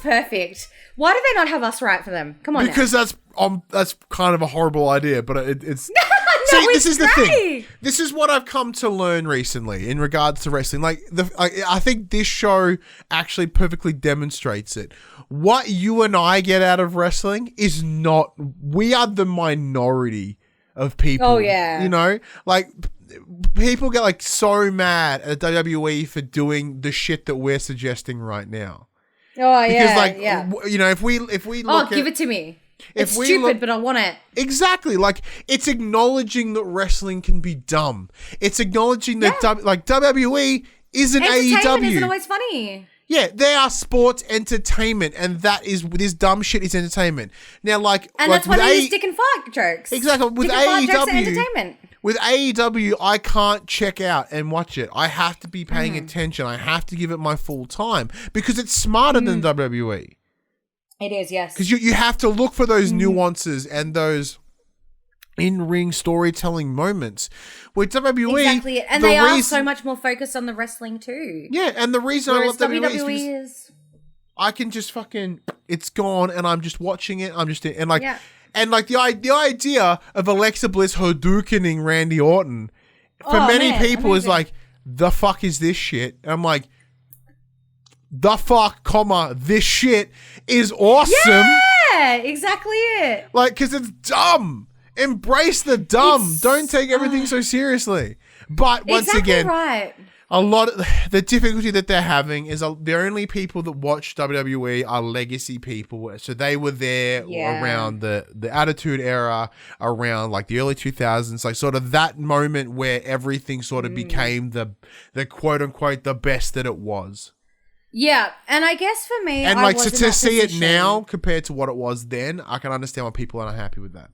Speaker 3: perfect. Why do they not have us write for them? Come on,
Speaker 2: because that's kind of a horrible idea, but it's. This is
Speaker 3: great.
Speaker 2: The thing. This is what I've come to learn recently in regards to wrestling. Like I think this show actually perfectly demonstrates it. What you and I get out of wrestling is not. We are the minority of people.
Speaker 3: Oh yeah.
Speaker 2: You know, like. People get like so mad at WWE for doing the shit that we're suggesting right now.
Speaker 3: Oh yeah,
Speaker 2: because you know, if we look
Speaker 3: give it to me. It's stupid, but I want it.
Speaker 2: Exactly. Like it's acknowledging that wrestling can be dumb. It's acknowledging that WWE isn't AEW.
Speaker 3: Entertainment isn't always funny.
Speaker 2: Yeah, they are sports entertainment, and this dumb shit is entertainment. Now,
Speaker 3: and that's why they use dick and fart jokes.
Speaker 2: Exactly. With AEW, I can't check out and watch it. I have to be paying attention. I have to give it my full time because it's smarter than WWE.
Speaker 3: It is, yes.
Speaker 2: Because you have to look for those nuances and those in-ring storytelling moments. With WWE,
Speaker 3: exactly, and they are so much more focused on the wrestling too.
Speaker 2: Yeah, and the reason I love WWE is I can just fucking it's gone, and I'm just watching it. I'm just and like the idea of Alexa Bliss Hadoukening Randy Orton for many people is like, the fuck is this shit? And I'm like, the fuck, this shit is awesome.
Speaker 3: Yeah, exactly it.
Speaker 2: Like, because it's dumb. Embrace the dumb. Don't take everything so seriously. But once again, a lot of the difficulty that they're having is the only people that watch WWE are legacy people. So they were there around the Attitude Era, around like the early 2000s, like sort of that moment where everything sort of became the quote unquote the best that it was.
Speaker 3: Yeah, and I guess for me,
Speaker 2: and like to see it now compared to what it was then, I can understand why people are not happy with that.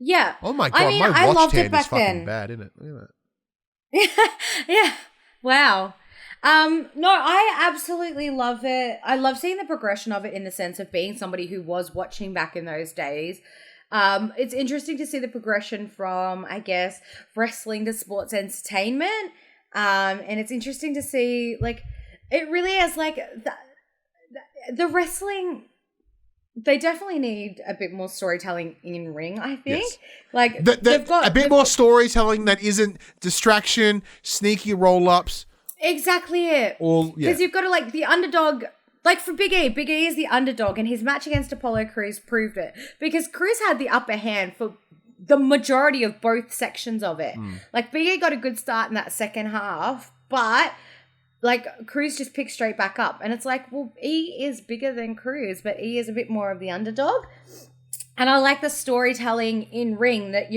Speaker 3: Yeah.
Speaker 2: Oh my God, my watch hand is fucking bad, isn't it? Look at
Speaker 3: that. Yeah. Wow. No, I absolutely love it. I love seeing the progression of it in the sense of being somebody who was watching back in those days. It's interesting to see the progression from, I guess, wrestling to sports entertainment. And it's interesting to see, like, it really is like the wrestling. They definitely need a bit more storytelling in ring, I think. Yes. Like they've got
Speaker 2: a bit more storytelling that isn't distraction, sneaky roll-ups.
Speaker 3: Exactly it. Because you've got to like the underdog. Like for Big E is the underdog, and his match against Apollo Crews proved it. Because Crews had the upper hand for the majority of both sections of it. Like Big E got a good start in that second half, but like Crews just picked straight back up, and it's like, well, E is bigger than Crews, but E is a bit more of the underdog. And I like the storytelling in ring that,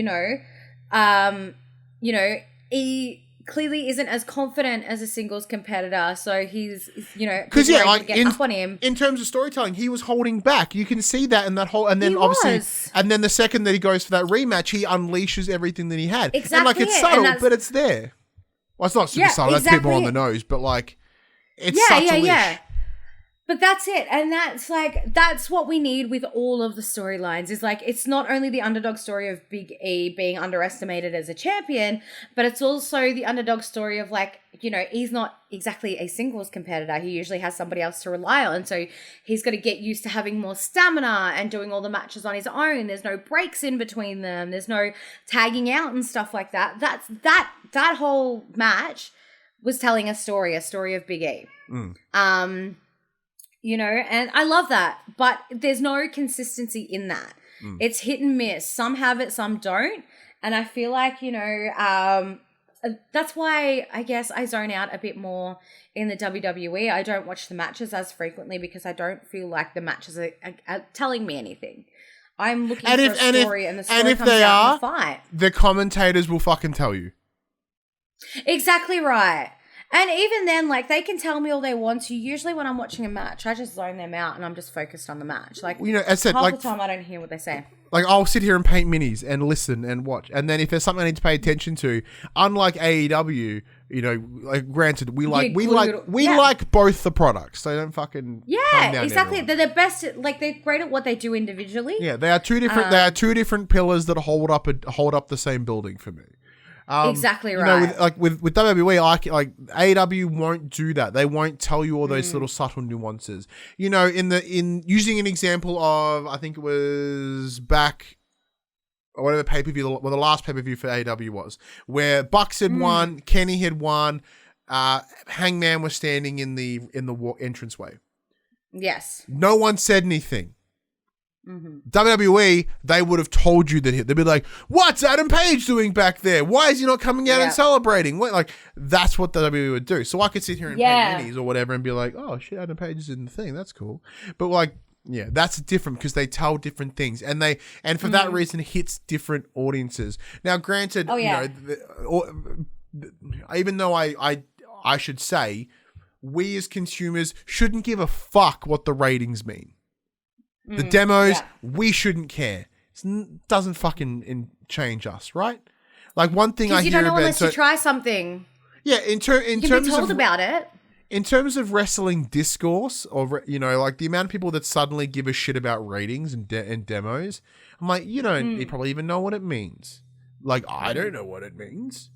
Speaker 3: E clearly isn't as confident as a singles competitor, so he's,
Speaker 2: because up on him. In terms of storytelling, he was holding back. You can see that in that whole, and then and then the second that he goes for that rematch, he unleashes everything that he had.
Speaker 3: Exactly,
Speaker 2: and like it's subtle, but it's there. Well, it's not super subtle. That's people on the nose, but like, it's subtle-ish. Yeah.
Speaker 3: But that's it. And that's what we need with all of the storylines is like, it's not only the underdog story of Big E being underestimated as a champion, but it's also the underdog story of like, you know, he's not exactly a singles competitor. He usually has somebody else to rely on. So he's got to get used to having more stamina and doing all the matches on his own. There's no breaks in between them. There's no tagging out and stuff like that. That whole match was telling a story of Big E. You know, and I love that, but there's no consistency in that. It's hit and miss. Some have it, some don't. And I feel like, you know, that's why I guess I zone out a bit more in the WWE. I don't watch the matches as frequently because I don't feel like the matches are telling me anything. I'm looking for a story and the story comes out in the fight.
Speaker 2: The commentators will fucking tell you.
Speaker 3: Exactly right. And even then, like, they can tell me all they want to. Usually when I'm watching a match, I just zone them out and I'm just focused on the match. Like,
Speaker 2: you know, as I said,
Speaker 3: half
Speaker 2: like,
Speaker 3: the time I don't hear what they say.
Speaker 2: Like, I'll sit here and paint minis and listen and watch. And then if there's something I need to pay attention to, unlike AEW, you know, like, granted, we like both the products. They don't fucking
Speaker 3: exactly. They're the best. Like, they're great at what they do individually.
Speaker 2: Yeah, they are two different. They are two different pillars that hold up the same building for me.
Speaker 3: Exactly right.
Speaker 2: Know, with WWE, like AEW won't do that. They won't tell you all those little subtle nuances. You know, in using an example of, I think it was back, or whatever pay-per-view, well, the last pay-per-view for AEW was, where Bucks had won, Kenny had won, Hangman was standing in the entranceway.
Speaker 3: Yes.
Speaker 2: No one said anything. WWE, they would have told you that they'd be like, "What's Adam Page doing back there? Why is he not coming out and celebrating?" Like, that's what the WWE would do. So I could sit here and paint minis or whatever and be like, "Oh shit, Adam Page is in the thing. That's cool." But like, yeah, that's different because they tell different things, and for that reason hits different audiences. Now, granted, you know, even though I should say, we as consumers shouldn't give a fuck what the ratings mean. The demos, we shouldn't care. It doesn't fucking change us, right? Like, one thing I hear about... you don't know
Speaker 3: unless you try something.
Speaker 2: Yeah, in terms of...
Speaker 3: You can be told about it.
Speaker 2: In terms of wrestling discourse, or, you know, like, the amount of people that suddenly give a shit about ratings and demos, I'm like, you probably even know what it means. Like, I don't know what it means.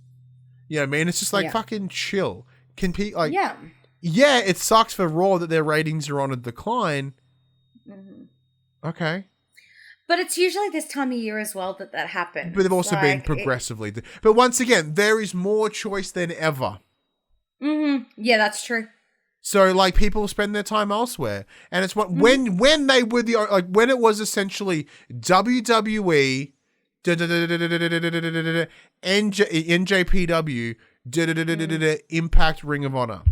Speaker 2: You know what I mean? It's just like, fucking chill. Like, yeah, it sucks for Raw that their ratings are on a decline. Okay.
Speaker 3: But it's usually this time of year as well that happens.
Speaker 2: But they've also been progressively. But once again, there is more choice than ever.
Speaker 3: Yeah, that's true.
Speaker 2: So, like, people spend their time elsewhere. And it's what when they were when it was essentially WWE, NJPW, Impact, Ring of Honor.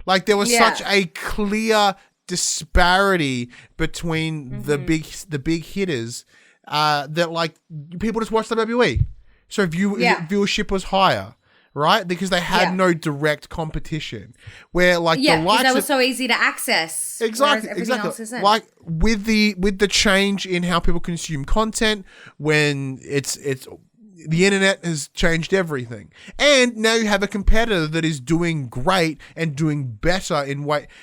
Speaker 2: Like, there was such a clear disparity between the big hitters that, like, people just watched WWE, so viewership was higher, right? Because they had no direct competition. Where, like, the likes
Speaker 3: that was so easy to access.
Speaker 2: Exactly.
Speaker 3: Else isn't.
Speaker 2: Like, with the change in how people consume content, when it's the internet has changed everything. And now you have a competitor that is doing great and doing better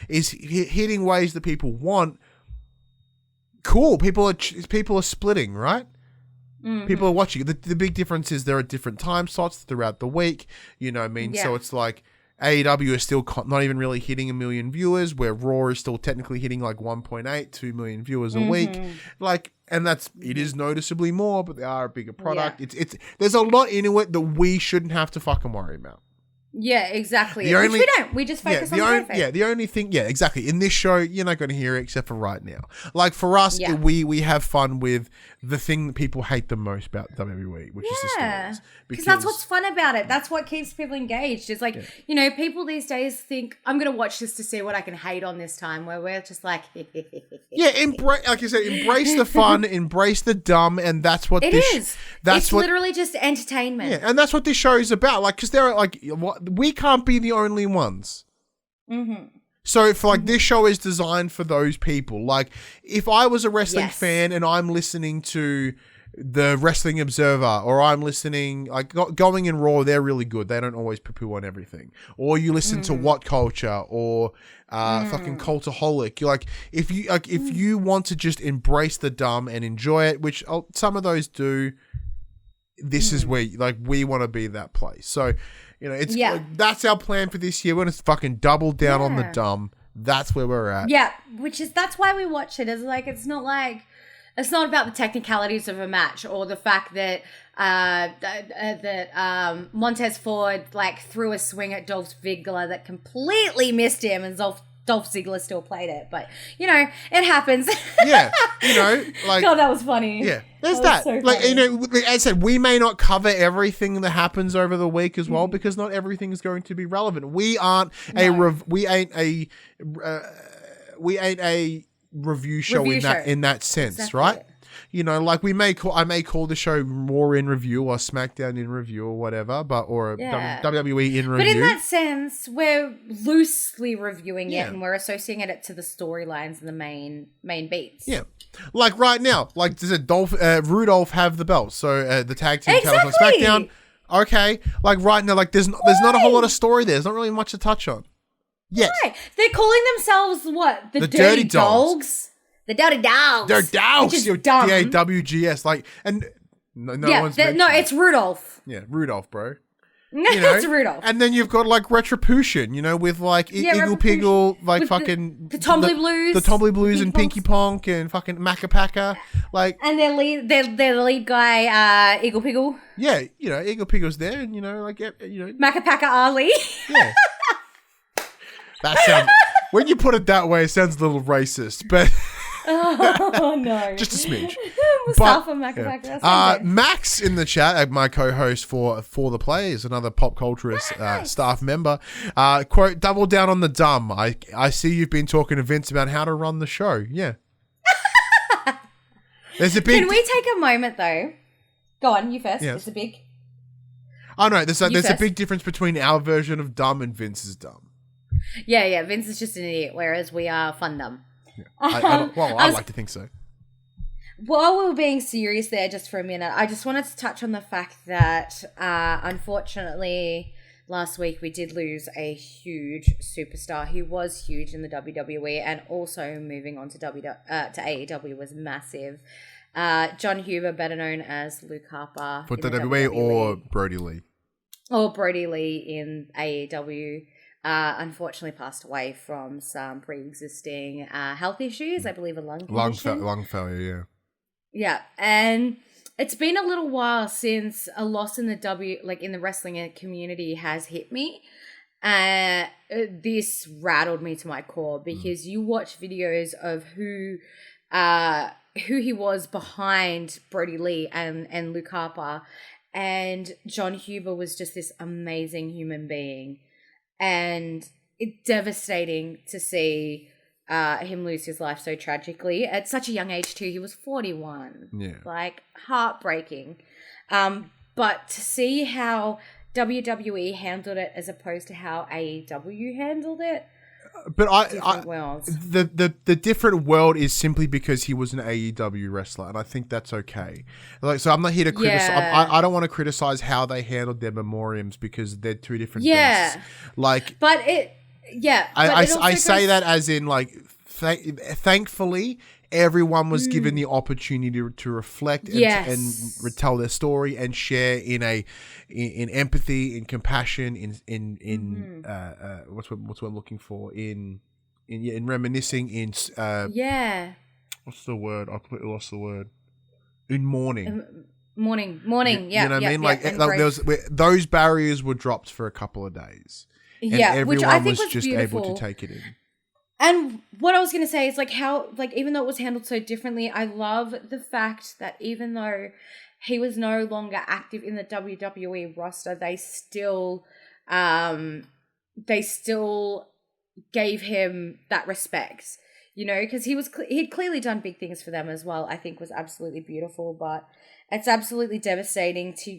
Speaker 2: is hitting ways that people want. Cool. People are splitting, right? People are watching. The big difference is there are different time slots throughout the week. You know what I mean? Yeah. So it's like AEW is still not even really hitting 1 million viewers, where Raw is still technically hitting like 1.8, 2 million viewers a week. Like, and it is noticeably more, but they are a bigger product. Yeah. There's a lot into it that we shouldn't have to fucking worry about.
Speaker 3: Yeah, exactly. Which we don't. We just focus on the
Speaker 2: the only thing, exactly. In this show, you're not going to hear it except for right now. Like, for us, we have fun with the thing that people hate the most about WWE, which is the stories.
Speaker 3: Because that's what's fun about it. That's what keeps people engaged. It's like, you know, people these days think, I'm going to watch this to see what I can hate on this time, where we're just like...
Speaker 2: like you said, embrace the fun, embrace the dumb, and that's what
Speaker 3: it's literally just entertainment.
Speaker 2: Yeah, and that's what this show is about. Like, because there are, like... we can't be the only ones. So, for like, this show is designed for those people. Like, if I was a wrestling fan and I'm listening to the Wrestling Observer, or I'm listening, like going in Raw, they're really good. They don't always poo-poo on everything. Or you listen to What Culture or fucking Cultaholic. You're like, if you want to just embrace the dumb and enjoy it, which some of those do, this is where like we want to be that place. So, it's that's our plan for this year. We're gonna fucking double down on the dumb. That's where we're at.
Speaker 3: Yeah, that's why we watch it. It's not about the technicalities of a match or the fact that Montez Ford like threw a swing at Dolph Ziggler that completely missed him, and Dolph Ziggler still played it. But it happens.
Speaker 2: Yeah, like
Speaker 3: God, that was funny.
Speaker 2: Yeah, there's that.
Speaker 3: So
Speaker 2: like
Speaker 3: funny.
Speaker 2: as I said, we may not cover everything that happens over the week as well, because not everything is going to be relevant. We ain't a review show in that sense,
Speaker 3: exactly.
Speaker 2: Right? Like I may call the show Raw in review or SmackDown in review or whatever, WWE in review.
Speaker 3: But in that sense, we're loosely reviewing it, and we're associating it to the storylines and the main beats.
Speaker 2: Yeah. Like right now, like does Rudolph have the belt? So the tag team titles on SmackDown. Okay. Like right now, like there's not a whole lot of story there. There's not really much to touch on. Yes.
Speaker 3: Right. They're calling themselves what? The Dirty Dogs? The Dirty Dogs.
Speaker 2: They're dogs.
Speaker 3: Which is dumb.
Speaker 2: DAWGS. Like, and no one's
Speaker 3: no, it's Rudolph.
Speaker 2: Yeah, Rudolph, bro.
Speaker 3: It's Rudolph.
Speaker 2: And then you've got like Retribution, with like Eagle Piggle, like with fucking
Speaker 3: the Tomboy Blues,
Speaker 2: the Tomboy Blues, and Pinky Ponk, and fucking Macapaka, like. And
Speaker 3: their lead guy, Eagle Piggle.
Speaker 2: Yeah, Eagle Piggle's there, and
Speaker 3: Macapaka Ali. Yeah.
Speaker 2: That sounds. When you put it that way, it sounds a little racist, but.
Speaker 3: Oh no!
Speaker 2: Just a smidge.
Speaker 3: Mustafa Macapaka.
Speaker 2: Max in the chat, my co-host for the Players, another pop culturist staff member. Quote: "Double down on the dumb." I see you've been talking to Vince about how to run the show. Yeah. There's a big.
Speaker 3: Can we take a moment though? Go on, you first. Yes. It's a big.
Speaker 2: Oh no, there's a big difference between our version of dumb and Vince's dumb.
Speaker 3: Yeah. Vince is just an idiot, whereas we are fun dumb.
Speaker 2: Yeah. I'd like to think so.
Speaker 3: While we were being serious there just for a minute, I just wanted to touch on the fact that unfortunately last week we did lose a huge superstar who was huge in the WWE, and also moving on to AEW was massive. Jon Huber, better known as Luke Harper.
Speaker 2: For WWE or Brody Lee?
Speaker 3: Or Brody Lee in AEW. Unfortunately passed away from some pre-existing health issues, I believe a lung condition.
Speaker 2: Lung failure, yeah.
Speaker 3: Yeah, and it's been a little while since a loss in the wrestling community has hit me. This rattled me to my core, because you watch videos of who he was behind Brody Lee and Luke Harper, and Jon Huber was just this amazing human being. And it's devastating to see him lose his life so tragically at such a young age too. He was 41.
Speaker 2: Yeah. Like,
Speaker 3: heartbreaking. But to see how WWE handled it as opposed to how AEW handled it.
Speaker 2: But the different world is simply because he was an AEW wrestler, and I think that's okay. Like, so I'm not here to criticize. Yeah. I don't want to criticize how they handled their memoriams, because they're two different things. Like,
Speaker 3: but it, yeah.
Speaker 2: I say that as in, like, thankfully everyone was given the opportunity to reflect and retell their story and share in empathy, in compassion, in what's what I'm looking for, in reminiscing, in what's the word? I completely lost the word. In mourning.
Speaker 3: Mourning.
Speaker 2: Yeah, you know what I mean? Like those barriers were dropped for a couple of days. And everyone
Speaker 3: which I think
Speaker 2: was just
Speaker 3: beautiful.
Speaker 2: able to take it in.
Speaker 3: And what I was going to say is, like, how, like, even though it was handled so differently, I love the fact that even though he was no longer active in the WWE roster, they still gave him that respect, because he'd clearly done big things for them as well. I think was absolutely beautiful, but it's absolutely devastating to,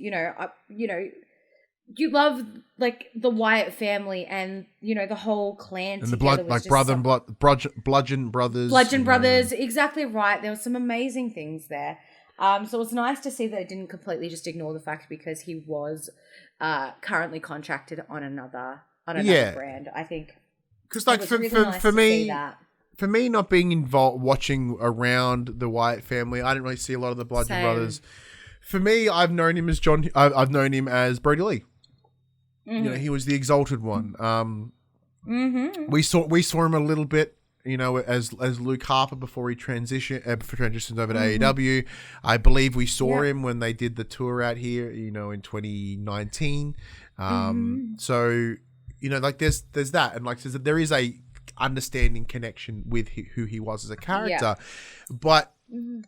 Speaker 3: you love, like, the Wyatt family and, the whole clan
Speaker 2: and
Speaker 3: together.
Speaker 2: The Bludgeon Brothers.
Speaker 3: Bludgeon Brothers, exactly right. There were some amazing things there. So it's nice to see that it didn't completely just ignore the fact because he was currently contracted on another brand. I think
Speaker 2: because like
Speaker 3: really nice to see that.
Speaker 2: For me, not being involved watching around the Wyatt family, I didn't really see a lot of the Bludgeon Brothers. For me, I've known him as I've known him as Brody Lee. You know, he was the Exalted One. We saw him a little bit, you know, as Luke Harper before he transitioned over to AEW. I believe we saw him when they did the tour out here, you know, in 2019. So, you know, like there's that, and like there is a understanding connection with who he was as a character, but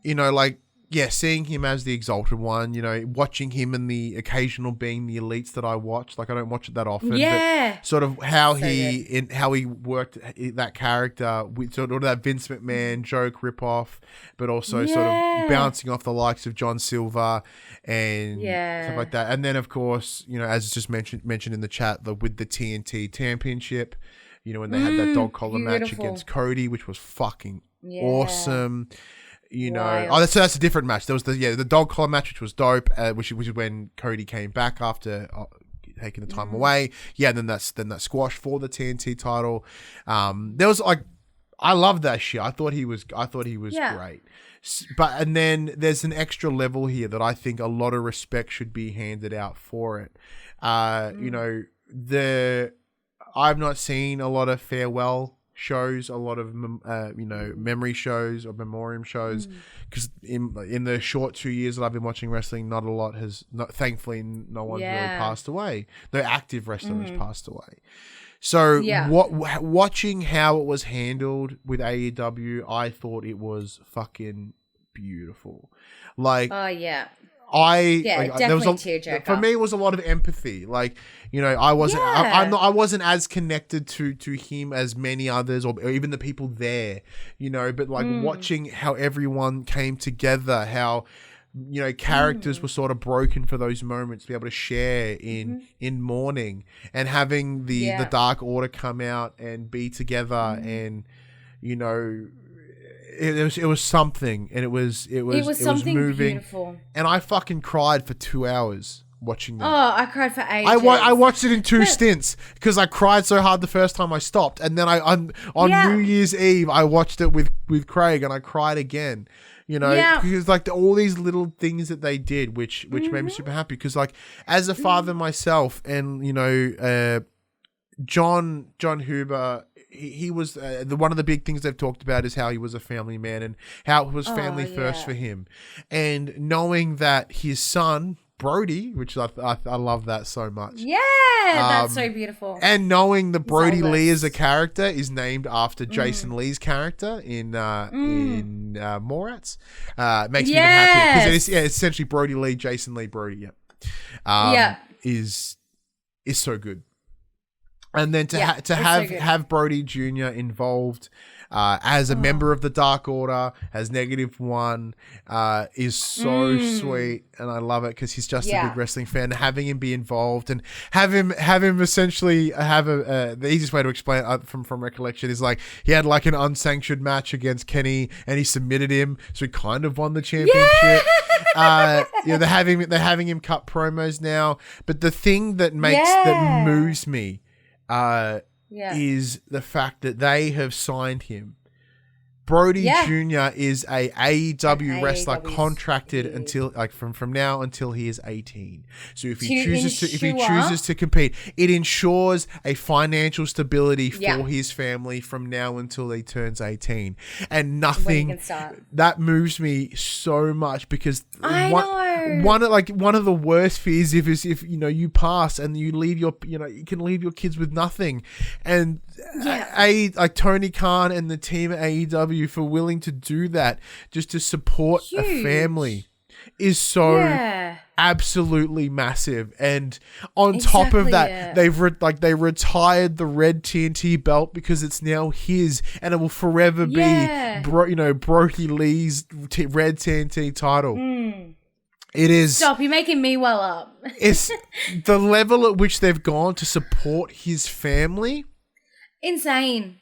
Speaker 2: you know, like. Yeah, seeing him as the Exalted One, you know, watching him in the occasional being the elites that I watch, like I don't watch it that often, but sort of how he worked that character with sort of that Vince McMahon joke ripoff, but also sort of bouncing off the likes of John Silver and stuff like that. And then of course, you know, as just mentioned in the chat, with the TNT Championship, you know, when they had that dog collar match against Cody, which was fucking awesome. You know, so that's a different match. There was the dog collar match, which was dope, which is when Cody came back after taking the time away. Yeah, and then that squash for the TNT title. There was like, I loved that shit. I thought he was great. And then there's an extra level here that I think a lot of respect should be handed out for it. You know, I've not seen a lot of farewell shows, a lot of you know, memory shows or memoriam shows, because in the short 2 years that I've been watching wrestling, thankfully no one's really passed away. No active wrestler has passed away. So watching how it was handled with AEW, I thought it was fucking beautiful. Like, there was for me, it was a lot of empathy. Like, you know, I wasn't as connected to him as many others, or even the people there, you know, but like watching how everyone came together, how, you know, characters were sort of broken for those moments to be able to share in mourning, and having the Dark Order come out and be together, and, you know, it was something, and it was something moving, beautiful. And I fucking cried for 2 hours watching that.
Speaker 3: Oh, I cried for ages.
Speaker 2: I watched it in two stints because I cried so hard the first time I stopped, and then on New Year's Eve I watched it with Craig, and I cried again. You know, because like all these little things that they did, which made me super happy. Because like as a father myself, and you know, Jon Huber. He was one of the big things they've talked about is how he was a family man, and how it was family first for him. And knowing that his son, Brody, which I love that so much.
Speaker 3: Yeah, that's so beautiful.
Speaker 2: And knowing that Brody Lee as a character is named after Jason Lee's character in Mallrats, makes me even happy. Because it is essentially Brody Lee, Jason Lee, Brody. Is so good. And then to have Brody Jr. involved as a member of the Dark Order, as -1, is so sweet, and I love it because he's just a big wrestling fan. Having him be involved and have him essentially have the easiest way to explain it from recollection is like he had like an unsanctioned match against Kenny, and he submitted him, so he kind of won the championship. You know, they're having him cut promos now, but the thing that moves me is the fact that they have signed him. Brody Jr. is a AEW wrestler contracted until like from now until he is 18. So if he chooses to compete, it ensures a financial stability for his family from now until he turns 18. And nothing that moves me so much, because one of the worst fears is if you know you pass and you leave you can leave your kids with nothing. And like Tony Khan and the team at AEW for willing to do that just to support a family is so absolutely massive. And on top of that, they retired the red TNT belt because it's now his, and it will forever be Brody Lee's red TNT title. It is.
Speaker 3: Stop! You're making me well up.
Speaker 2: It's the level at which they've gone to support his family. Insane.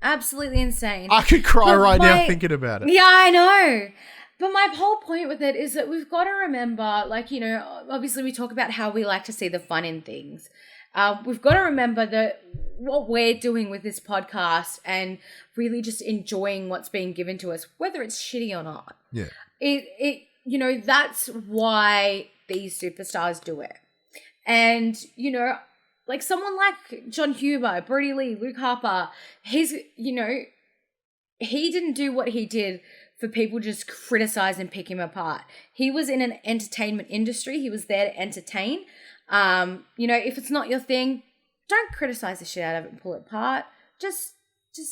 Speaker 3: Absolutely insane.
Speaker 2: I could cry now thinking about it.
Speaker 3: Yeah, I know. But my whole point with it is that we've got to remember, like, you know, obviously we talk about how we like to see the fun in things. We've got to remember that what we're doing with this podcast and really just enjoying what's being given to us, whether it's shitty or not.
Speaker 2: Yeah.
Speaker 3: You know, that's why these superstars do it. And, you know, like someone like Jon Huber, Brody Lee, Luke Harper, you know, he didn't do what he did for people to just criticize and pick him apart. He was in an entertainment industry. He was there to entertain. You know, if it's not your thing, don't criticize the shit out of it and pull it apart. Just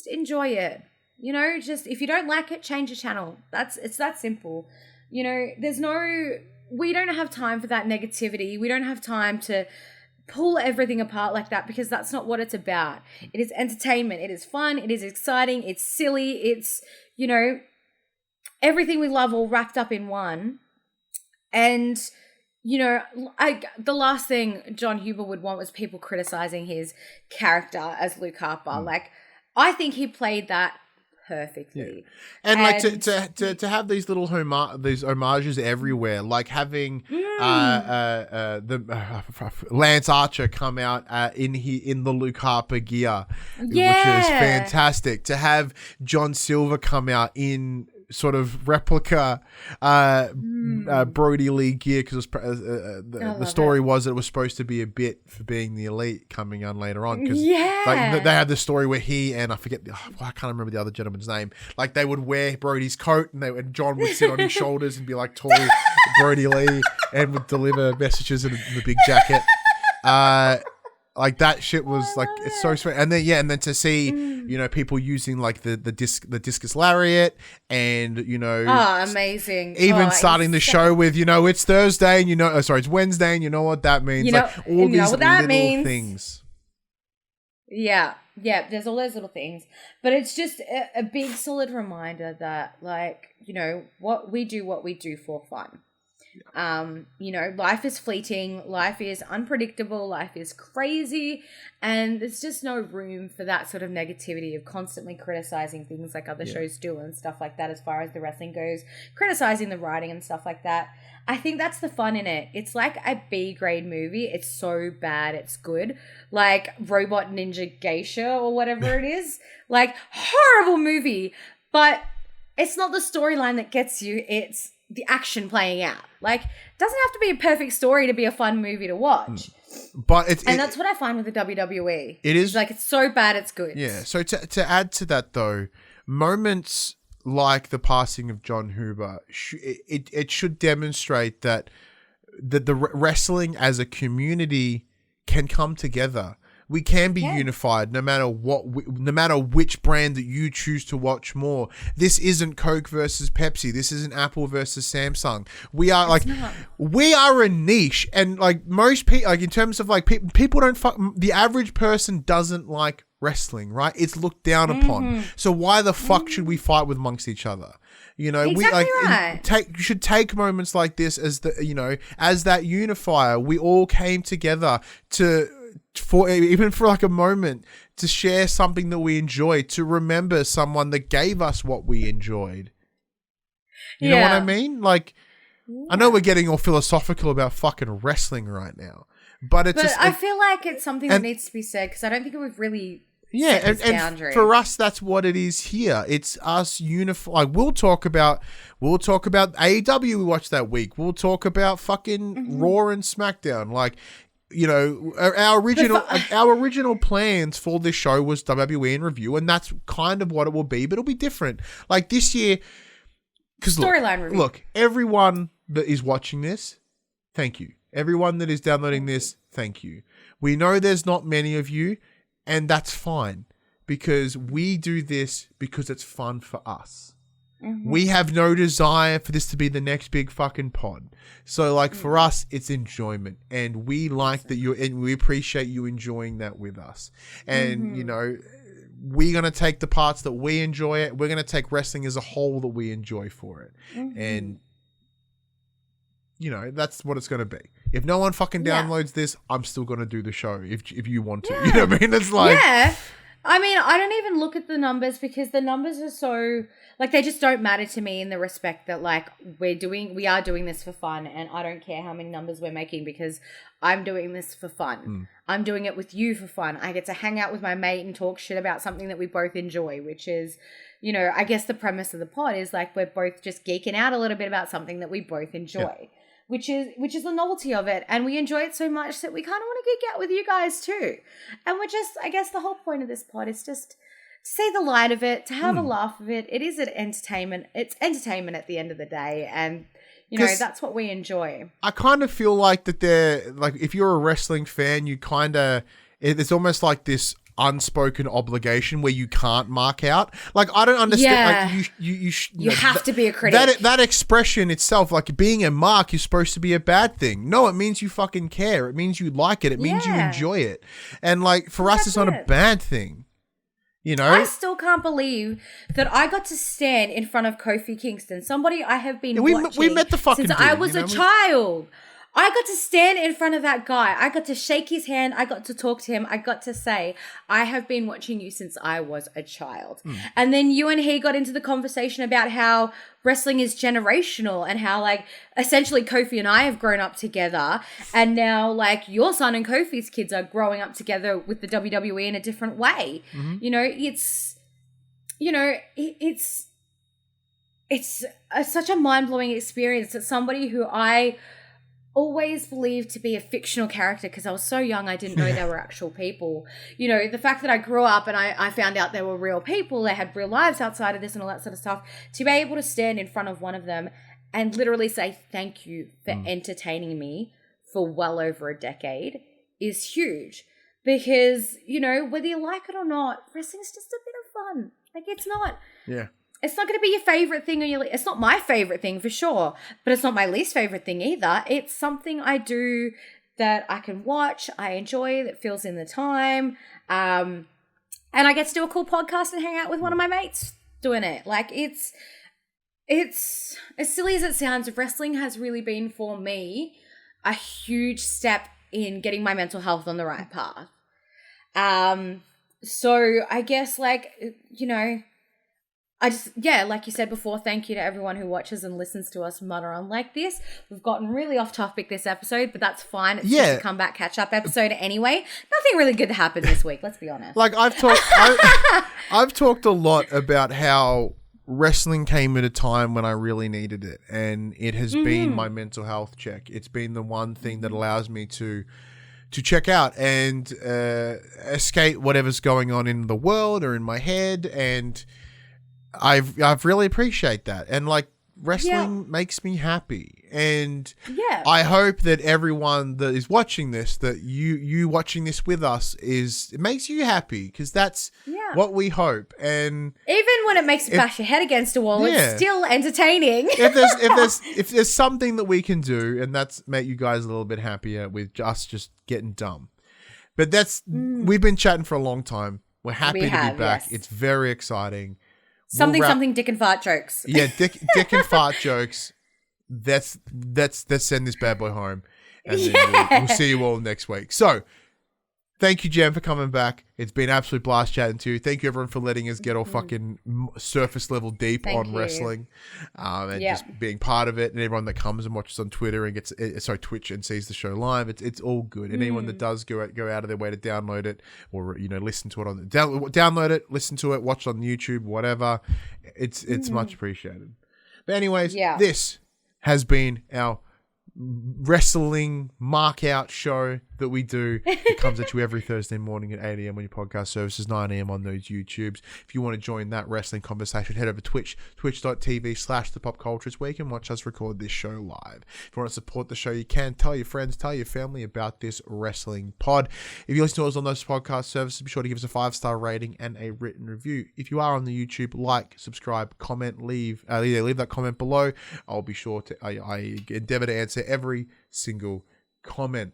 Speaker 3: enjoy it. You know, just if you don't like it, change the channel. It's that simple. You know, we don't have time for that negativity. We don't have time to pull everything apart like that, because that's not what it's about. It is entertainment. It is fun. It is exciting. It's silly. It's, you know, everything we love all wrapped up in one. And, you know, the last thing Jon Huber would want was people criticizing his character as Luke Harper. Like, I think he played that perfectly.
Speaker 2: Yeah. And like to have these little these homages everywhere, like having Lance Archer come out in the Luke Harper gear, which is fantastic. To have John Silver come out in sort of replica Brody Lee gear, because the story was that it was supposed to be a bit for being the Elite coming on later on, because like they had the story where he and I can't remember the other gentleman's name, like they would wear Brody's coat and John would sit on his shoulders and be like tall Brody Lee and would deliver messages in the big jacket. Like that shit was like, it's so sweet. And then to see, you know, people using like the discus lariat and, you know,
Speaker 3: amazing.
Speaker 2: Even starting the show with, you know, it's Thursday and it's Wednesday and you know what that means.
Speaker 3: You know,
Speaker 2: like all these little things.
Speaker 3: Yeah. Yeah. There's all those little things, but it's just a big solid reminder that, like, you know, what we do for fun. You know, life is fleeting, life is unpredictable, life is crazy, and there's just no room for that sort of negativity of constantly criticizing things like other shows do and stuff like that. As far as the wrestling goes, criticizing the writing and stuff like that, I think that's the fun in it. It's like a B-grade movie. It's so bad it's good, like Robot Ninja Geisha or whatever it is. Like, horrible movie, but it's not the storyline that gets you, it's the action playing out. Like, it doesn't have to be a perfect story to be a fun movie to watch.
Speaker 2: But
Speaker 3: that's what I find with the WWE.
Speaker 2: It is
Speaker 3: it's like, it's so bad it's good.
Speaker 2: Yeah. So to add to that though, moments like the passing of Jon Huber, it should demonstrate that the wrestling as a community can come together. We can be unified no matter no matter which brand that you choose to watch more. This isn't Coke versus Pepsi. This isn't Apple versus Samsung. We are we are a niche, and like most people, like in terms of like people don't the average person doesn't like wrestling, right? It's looked down upon. So why the fuck should we fight with amongst each other? You know,
Speaker 3: exactly
Speaker 2: you should take moments like this as as that unifier. We all came together for like a moment to share something that we enjoy, to remember someone that gave us what we enjoyed. You know what I mean? Like, I know we're getting all philosophical about fucking wrestling right now, but
Speaker 3: I feel like it's something that needs to be said, because I don't think we've really
Speaker 2: and for us, that's what it is here. It's us unified. Like, we'll talk about AEW we watched that week. We'll talk about fucking Raw and SmackDown. Like, you know, our original plans for this show was WWE in review, and that's kind of what it will be, but it'll be different. Like this year, because look, everyone that is watching this, thank you. Everyone that is downloading this, thank you. We know there's not many of you, and that's fine, because we do this because it's fun for us. We have no desire for this to be the next big fucking pod. So like for us, it's enjoyment, and we like that and we appreciate you enjoying that with us. And you know, we're going to take the parts that we enjoy it. We're going to take wrestling as a whole that we enjoy for it. And you know, that's what it's going to be. If no one fucking downloads this, I'm still going to do the show if you want to. You know what I mean? It's like,
Speaker 3: I mean, I don't even look at the numbers because the numbers are so, like, they just don't matter to me in the respect that, like, we are doing this for fun, and I don't care how many numbers we're making because I'm doing this for fun. I'm doing it with you for fun. I get to hang out with my mate and talk shit about something that we both enjoy, which is, you know, I guess the premise of the pod is, like, we're both just geeking out a little bit about something that we both enjoy. Yeah. Which is the novelty of it. And we enjoy it so much that we kind of want to geek out with you guys too. And we're just, I guess the whole point of this pod is just to see the light of it, to have a laugh of it. It is an entertainment. It's entertainment at the end of the day. And, you know, that's what we enjoy.
Speaker 2: I kind of feel like that if you're a wrestling fan, you kind of, it's almost like this unspoken obligation where you can't mark out. Like, I don't understand.
Speaker 3: Yeah.
Speaker 2: Like
Speaker 3: you have to be a critic.
Speaker 2: That expression itself, like being a mark, is supposed to be a bad thing. No, it means you fucking care. It means you like it. It means you enjoy it. And like for us, it's not a bad thing. You know,
Speaker 3: I still can't believe that I got to stand in front of Kofi Kingston, somebody I have been watching
Speaker 2: we met the fucking
Speaker 3: since
Speaker 2: dude,
Speaker 3: I was a child. I got to stand in front of that guy. I got to shake his hand. I got to talk to him. I got to say, I have been watching you since I was a child. And then you and he got into the conversation about how wrestling is generational and how, like, essentially Kofi and I have grown up together. And now, like, your son and Kofi's kids are growing up together with the WWE in a different way. You know, it's such a mind-blowing experience that somebody who I always believed to be a fictional character because I was so young I didn't know they were actual people. You know, the fact that I grew up and I found out they were real people, they had real lives outside of this and all that sort of stuff, to be able to stand in front of one of them and literally say thank you for entertaining me for well over a decade is huge. Because, you know, whether you like it or not, wrestling's just a bit of fun. Like, it's not...
Speaker 2: Yeah.
Speaker 3: It's not going to be your favorite thing, it's not my favorite thing for sure, but it's not my least favorite thing either. It's something I do that I can watch, I enjoy, that fills in the time, and I get to do a cool podcast and hang out with one of my mates doing it. Like, it's as silly as it sounds, wrestling has really been for me a huge step in getting my mental health on the right path. So I guess, like, you know, like you said before, thank you to everyone who watches and listens to us mutter on like this. We've gotten really off topic this episode, but that's fine. It's just a comeback catch-up episode anyway. Nothing really good happened this week, let's be honest.
Speaker 2: Like, I've talked a lot about how wrestling came at a time when I really needed it, and it has been my mental health check. It's been the one thing that allows me to check out and escape whatever's going on in the world or in my head, and I've really appreciate that. And like, wrestling makes me happy, and I hope that everyone that is watching this, that you watching this with us, it makes you happy, because that's what we hope. And
Speaker 3: even when it makes you bash your head against a wall, it's still entertaining.
Speaker 2: if there's something that we can do, and that's make you guys a little bit happier with us just getting dumb. But that's we've been chatting for a long time. We're happy to be back. Yes. It's very exciting.
Speaker 3: Something dick and fart jokes.
Speaker 2: Yeah, dick and fart jokes. Let's send this bad boy home, and then we'll see you all next week. So, thank you, Jem, for coming back. It's been an absolute blast chatting to you. Thank you, everyone, for letting us get all fucking surface level deep on wrestling, and just being part of it. And everyone that comes and watches on Twitter and gets Twitch and sees the show live, it's all good. And anyone that does go out of their way to download it, or listen to it download it, listen to it, watch it on YouTube, whatever, it's much appreciated. But anyways, this has been our wrestling mark out show that we do. It comes at you every Thursday morning at 8 a.m. on your podcast services, 9 a.m. on those YouTubes. If you want to join that wrestling conversation, head over to twitch.tv/thepopculture, where you can watch us record this show live. If you want to support the show, you can. Tell your friends, tell your family about this wrestling pod. If you listen to us on those podcast services, be sure to give us a 5-star rating and a written review. If you are on the YouTube, like, subscribe, comment, leave that comment below. I'll be sure to I endeavor to answer every single comment.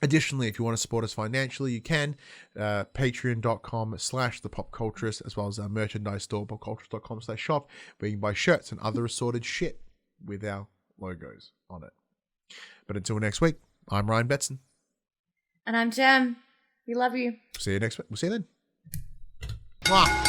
Speaker 2: Additionally, if you want to support us financially, you can. Patreon.com/thepopculturist, as well as our merchandise store, popculturist.com/shop, where you can buy shirts and other assorted shit with our logos on it. But until next week, I'm Ryan Betson.
Speaker 3: And I'm Jem. We love you.
Speaker 2: See you next week. We'll see you then. Mwah.